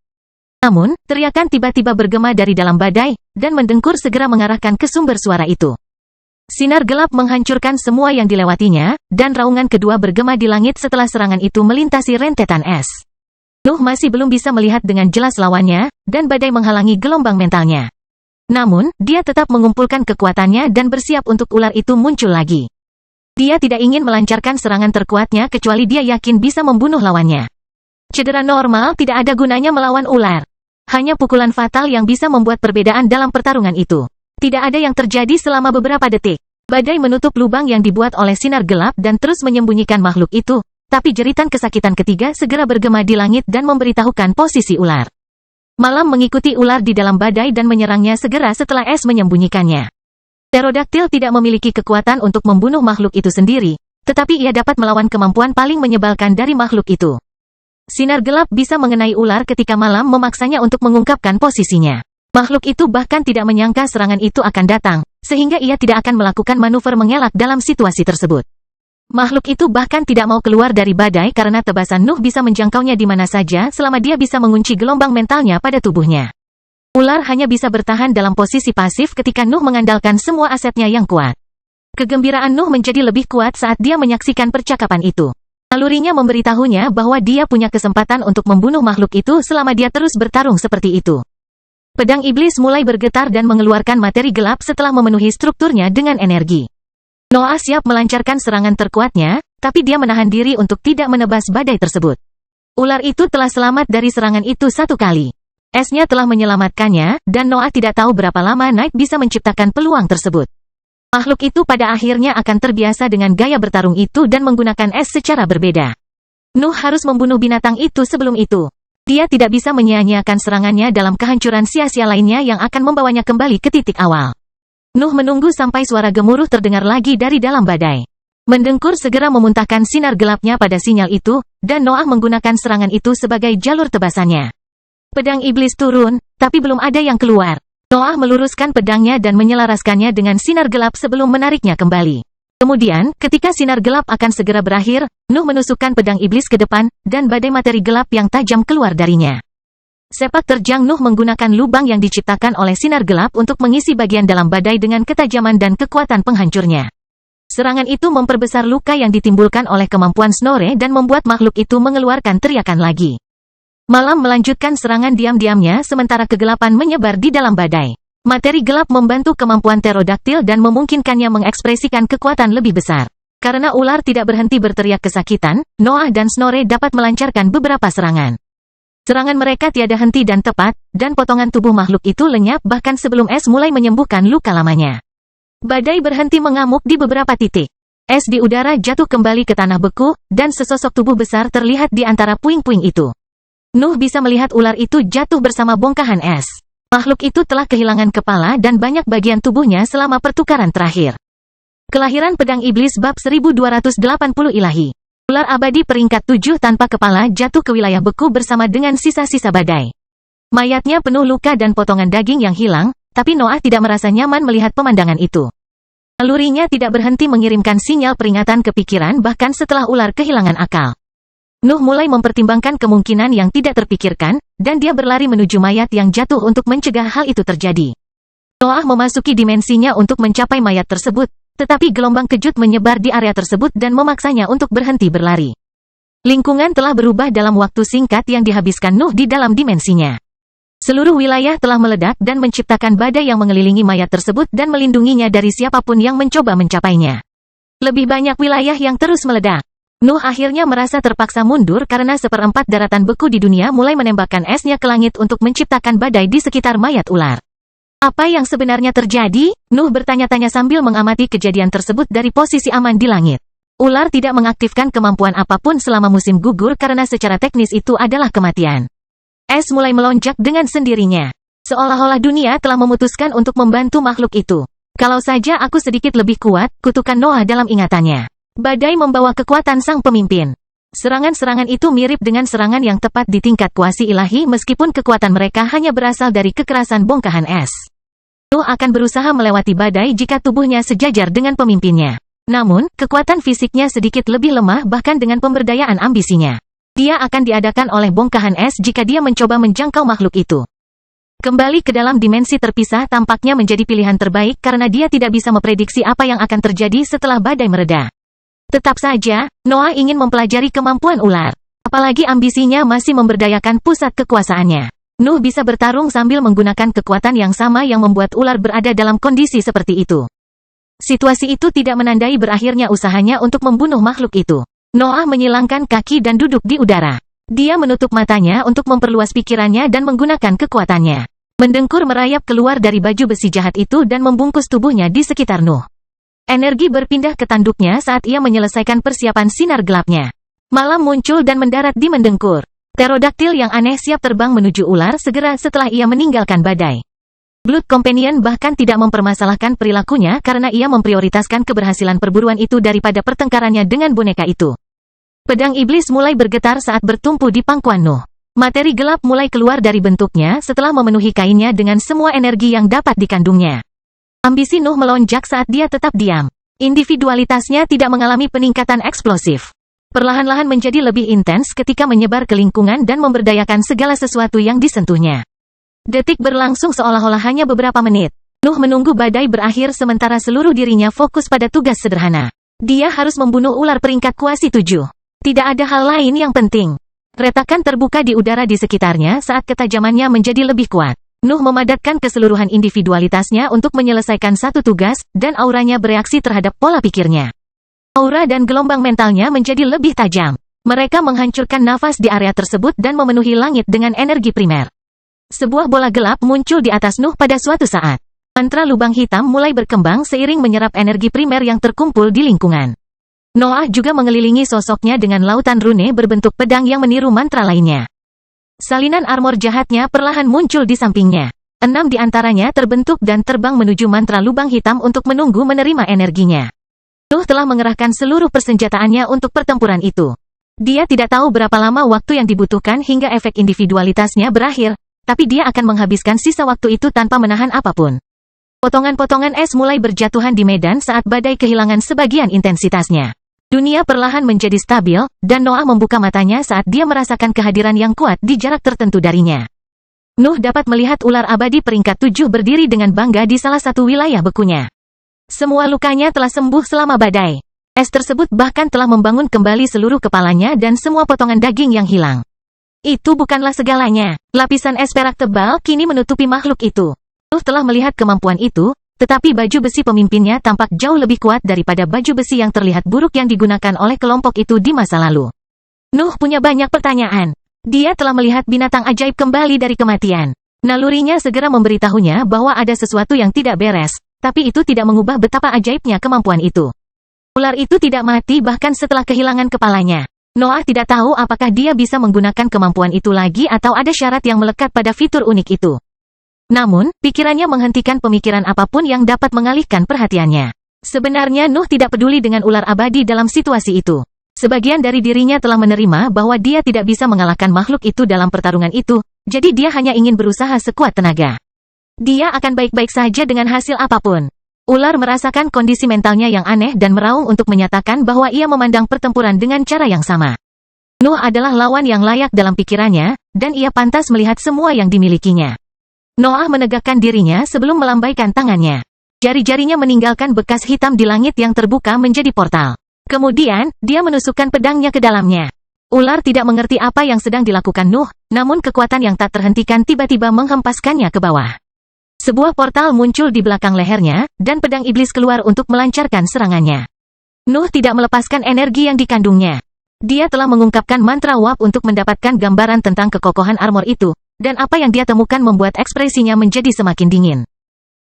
Namun, teriakan tiba-tiba bergema dari dalam badai, dan mendengkur segera mengarahkan ke sumber suara itu. Sinar gelap menghancurkan semua yang dilewatinya, dan raungan kedua bergema di langit setelah serangan itu melintasi rentetan es. Nuh masih belum bisa melihat dengan jelas lawannya, dan badai menghalangi gelombang mentalnya. Namun, dia tetap mengumpulkan kekuatannya dan bersiap untuk ular itu muncul lagi. Dia tidak ingin melancarkan serangan terkuatnya kecuali dia yakin bisa membunuh lawannya. Cedera normal tidak ada gunanya melawan ular. Hanya pukulan fatal yang bisa membuat perbedaan dalam pertarungan itu. Tidak ada yang terjadi selama beberapa detik. Badai menutup lubang yang dibuat oleh sinar gelap dan terus menyembunyikan makhluk itu, tapi jeritan kesakitan ketiga segera bergema di langit dan memberitahukan posisi ular. Malam mengikuti ular di dalam badai dan menyerangnya segera setelah es menyembunyikannya. Pterodaktil tidak memiliki kekuatan untuk membunuh makhluk itu sendiri, tetapi ia dapat melawan kemampuan paling menyebalkan dari makhluk itu. Sinar gelap bisa mengenai ular ketika malam memaksanya untuk mengungkapkan posisinya. Makhluk itu bahkan tidak menyangka serangan itu akan datang, sehingga ia tidak akan melakukan manuver mengelak dalam situasi tersebut. Makhluk itu bahkan tidak mau keluar dari badai karena tebasan Nuh bisa menjangkaunya di mana saja selama dia bisa mengunci gelombang mentalnya pada tubuhnya. Ular hanya bisa bertahan dalam posisi pasif ketika Nuh mengandalkan semua asetnya yang kuat. Kegembiraan Nuh menjadi lebih kuat saat dia menyaksikan percakapan itu. Nalurinya memberitahunya bahwa dia punya kesempatan untuk membunuh makhluk itu selama dia terus bertarung seperti itu. Pedang iblis mulai bergetar dan mengeluarkan materi gelap setelah memenuhi strukturnya dengan energi. Noah siap melancarkan serangan terkuatnya, tapi dia menahan diri untuk tidak menebas badai tersebut. Ular itu telah selamat dari serangan itu satu kali. Esnya telah menyelamatkannya, dan Noah tidak tahu berapa lama Knight bisa menciptakan peluang tersebut. Makhluk itu pada akhirnya akan terbiasa dengan gaya bertarung itu dan menggunakan es secara berbeda. Nuh harus membunuh binatang itu sebelum itu. Dia tidak bisa menyia-nyiakan serangannya dalam kehancuran sia-sia lainnya yang akan membawanya kembali ke titik awal. Nuh menunggu sampai suara gemuruh terdengar lagi dari dalam badai. Mendengkur segera memuntahkan sinar gelapnya pada sinyal itu, dan Noah menggunakan serangan itu sebagai jalur tebasannya. Pedang iblis turun, tapi belum ada yang keluar. Noah meluruskan pedangnya dan menyelaraskannya dengan sinar gelap sebelum menariknya kembali. Kemudian, ketika sinar gelap akan segera berakhir, Nuh menusukkan pedang iblis ke depan, dan badai materi gelap yang tajam keluar darinya. Sepak terjang Nuh menggunakan lubang yang diciptakan oleh sinar gelap untuk mengisi bagian dalam badai dengan ketajaman dan kekuatan penghancurnya. Serangan itu memperbesar luka yang ditimbulkan oleh kemampuan Snorre dan membuat makhluk itu mengeluarkan teriakan lagi. Malam melanjutkan serangan diam-diamnya sementara kegelapan menyebar di dalam badai. Materi gelap membantu kemampuan pterodaktil dan memungkinkannya mengekspresikan kekuatan lebih besar. Karena ular tidak berhenti berteriak kesakitan, Noah dan Snorre dapat melancarkan beberapa serangan. Serangan mereka tiada henti dan tepat, dan potongan tubuh makhluk itu lenyap bahkan sebelum es mulai menyembuhkan luka lamanya. Badai berhenti mengamuk di beberapa titik. Es di udara jatuh kembali ke tanah beku, dan sesosok tubuh besar terlihat di antara puing-puing itu. Nuh bisa melihat ular itu jatuh bersama bongkahan es. Makhluk itu telah kehilangan kepala dan banyak bagian tubuhnya selama pertukaran terakhir. Kelahiran Pedang Iblis Bab 1280 Ilahi. Ular abadi peringkat 7 tanpa kepala jatuh ke wilayah beku bersama dengan sisa-sisa badai. Mayatnya penuh luka dan potongan daging yang hilang, tapi Noah tidak merasa nyaman melihat pemandangan itu. Nalurinya tidak berhenti mengirimkan sinyal peringatan ke pikiran bahkan setelah ular kehilangan akal. Nuh mulai mempertimbangkan kemungkinan yang tidak terpikirkan, dan dia berlari menuju mayat yang jatuh untuk mencegah hal itu terjadi. Noah memasuki dimensinya untuk mencapai mayat tersebut, tetapi gelombang kejut menyebar di area tersebut dan memaksanya untuk berhenti berlari. Lingkungan telah berubah dalam waktu singkat yang dihabiskan Nuh di dalam dimensinya. Seluruh wilayah telah meledak dan menciptakan badai yang mengelilingi mayat tersebut dan melindunginya dari siapapun yang mencoba mencapainya. Lebih banyak wilayah yang terus meledak. Nuh akhirnya merasa terpaksa mundur karena seperempat daratan beku di dunia mulai menembakkan esnya ke langit untuk menciptakan badai di sekitar mayat ular. Apa yang sebenarnya terjadi? Nuh bertanya-tanya sambil mengamati kejadian tersebut dari posisi aman di langit. Ular tidak mengaktifkan kemampuan apapun selama musim gugur karena secara teknis itu adalah kematian. Es mulai melonjak dengan sendirinya. Seolah-olah dunia telah memutuskan untuk membantu makhluk itu. Kalau saja aku sedikit lebih kuat, kutukan Noah dalam ingatannya. Badai membawa kekuatan sang pemimpin. Serangan-serangan itu mirip dengan serangan yang tepat di tingkat kuasi ilahi meskipun kekuatan mereka hanya berasal dari kekerasan bongkahan es. Nuh akan berusaha melewati badai jika tubuhnya sejajar dengan pemimpinnya. Namun, kekuatan fisiknya sedikit lebih lemah bahkan dengan pemberdayaan ambisinya. Dia akan diadakan oleh bongkahan es jika dia mencoba menjangkau makhluk itu. Kembali ke dalam dimensi terpisah tampaknya menjadi pilihan terbaik karena dia tidak bisa memprediksi apa yang akan terjadi setelah badai mereda. Tetap saja, Noah ingin mempelajari kemampuan ular. Apalagi ambisinya masih memberdayakan pusat kekuasaannya. Nuh bisa bertarung sambil menggunakan kekuatan yang sama yang membuat ular berada dalam kondisi seperti itu. Situasi itu tidak menandai berakhirnya usahanya untuk membunuh makhluk itu. Noah menyilangkan kaki dan duduk di udara. Dia menutup matanya untuk memperluas pikirannya dan menggunakan kekuatannya. Mendengkur merayap keluar dari baju besi jahat itu dan membungkus tubuhnya di sekitar Nuh. Energi berpindah ke tanduknya saat ia menyelesaikan persiapan sinar gelapnya. Malam muncul dan mendarat di Mendengkur. Pterodaktil yang aneh siap terbang menuju ular segera setelah ia meninggalkan badai. Blood Companion bahkan tidak mempermasalahkan perilakunya karena ia memprioritaskan keberhasilan perburuan itu daripada pertengkarannya dengan boneka itu. Pedang iblis mulai bergetar saat bertumpu di pangkuan Nuh. Materi gelap mulai keluar dari bentuknya setelah memenuhi kainnya dengan semua energi yang dapat dikandungnya. Ambisi Nuh melonjak saat dia tetap diam. Individualitasnya tidak mengalami peningkatan eksplosif. Perlahan-lahan menjadi lebih intens ketika menyebar ke lingkungan dan memberdayakan segala sesuatu yang disentuhnya. Detik berlangsung seolah-olah hanya beberapa menit. Nuh menunggu badai berakhir sementara seluruh dirinya fokus pada tugas sederhana. Dia harus membunuh ular peringkat kuasi 7. Tidak ada hal lain yang penting. Retakan terbuka di udara di sekitarnya saat ketajamannya menjadi lebih kuat. Nuh memadatkan keseluruhan individualitasnya untuk menyelesaikan satu tugas, dan auranya bereaksi terhadap pola pikirnya. Aura dan gelombang mentalnya menjadi lebih tajam. Mereka menghancurkan nafas di area tersebut dan memenuhi langit dengan energi primer. Sebuah bola gelap muncul di atas Nuh pada suatu saat. Mantra lubang hitam mulai berkembang seiring menyerap energi primer yang terkumpul di lingkungan. Noah juga mengelilingi sosoknya dengan lautan rune berbentuk pedang yang meniru mantra lainnya. Salinan armor jahatnya perlahan muncul di sampingnya. 6 di antaranya terbentuk dan terbang menuju mantra lubang hitam untuk menunggu menerima energinya. Nuh telah mengerahkan seluruh persenjataannya untuk pertempuran itu. Dia tidak tahu berapa lama waktu yang dibutuhkan hingga efek individualitasnya berakhir, tapi dia akan menghabiskan sisa waktu itu tanpa menahan apapun. Potongan-potongan es mulai berjatuhan di medan saat badai kehilangan sebagian intensitasnya. Dunia perlahan menjadi stabil, dan Noah membuka matanya saat dia merasakan kehadiran yang kuat di jarak tertentu darinya. Nuh dapat melihat ular abadi peringkat 7 berdiri dengan bangga di salah satu wilayah bekunya. Semua lukanya telah sembuh selama badai. Es tersebut bahkan telah membangun kembali seluruh kepalanya dan semua potongan daging yang hilang. Itu bukanlah segalanya. Lapisan es perak tebal kini menutupi makhluk itu. Nuh telah melihat kemampuan itu, tetapi baju besi pemimpinnya tampak jauh lebih kuat daripada baju besi yang terlihat buruk yang digunakan oleh kelompok itu di masa lalu. Nuh punya banyak pertanyaan. Dia telah melihat binatang ajaib kembali dari kematian. Nalurinya segera memberitahunya bahwa ada sesuatu yang tidak beres, tapi itu tidak mengubah betapa ajaibnya kemampuan itu. Ular itu tidak mati bahkan setelah kehilangan kepalanya. Noah tidak tahu apakah dia bisa menggunakan kemampuan itu lagi atau ada syarat yang melekat pada fitur unik itu. Namun, pikirannya menghentikan pemikiran apapun yang dapat mengalihkan perhatiannya. Sebenarnya Nuh tidak peduli dengan ular abadi dalam situasi itu. Sebagian dari dirinya telah menerima bahwa dia tidak bisa mengalahkan makhluk itu dalam pertarungan itu, jadi dia hanya ingin berusaha sekuat tenaga. Dia akan baik-baik saja dengan hasil apapun. Ular merasakan kondisi mentalnya yang aneh dan meraung untuk menyatakan bahwa ia memandang pertempuran dengan cara yang sama. Nuh adalah lawan yang layak dalam pikirannya, dan ia pantas melihat semua yang dimilikinya. Noah menegakkan dirinya sebelum melambaikan tangannya. Jari-jarinya meninggalkan bekas hitam di langit yang terbuka menjadi portal. Kemudian, dia menusukkan pedangnya ke dalamnya. Ular tidak mengerti apa yang sedang dilakukan Nuh, namun kekuatan yang tak terhentikan tiba-tiba menghempaskannya ke bawah. Sebuah portal muncul di belakang lehernya, dan pedang iblis keluar untuk melancarkan serangannya. Nuh tidak melepaskan energi yang dikandungnya. Dia telah mengungkapkan mantra Wap untuk mendapatkan gambaran tentang kekokohan armor itu, dan apa yang dia temukan membuat ekspresinya menjadi semakin dingin.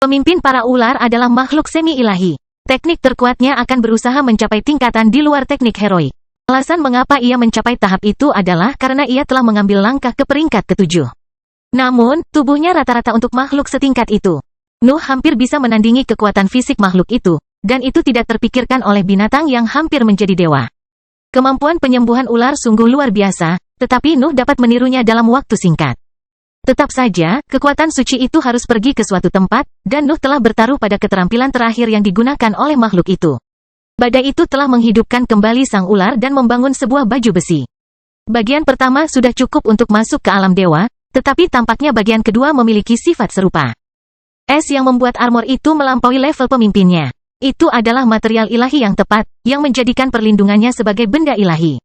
Pemimpin para ular adalah makhluk semi-ilahi. Teknik terkuatnya akan berusaha mencapai tingkatan di luar teknik heroik. Alasan mengapa ia mencapai tahap itu adalah karena ia telah mengambil langkah ke peringkat ke-7. Namun, tubuhnya rata-rata untuk makhluk setingkat itu. Nuh hampir bisa menandingi kekuatan fisik makhluk itu, dan itu tidak terpikirkan oleh binatang yang hampir menjadi dewa. Kemampuan penyembuhan ular sungguh luar biasa, tetapi Nuh dapat menirunya dalam waktu singkat. Tetap saja, kekuatan suci itu harus pergi ke suatu tempat, dan Nuh telah bertaruh pada keterampilan terakhir yang digunakan oleh makhluk itu. Badai itu telah menghidupkan kembali sang ular dan membangun sebuah baju besi. Bagian pertama sudah cukup untuk masuk ke alam dewa, tetapi tampaknya bagian kedua memiliki sifat serupa. Es yang membuat armor itu melampaui level pemimpinnya. Itu adalah material ilahi yang tepat, yang menjadikan perlindungannya sebagai benda ilahi.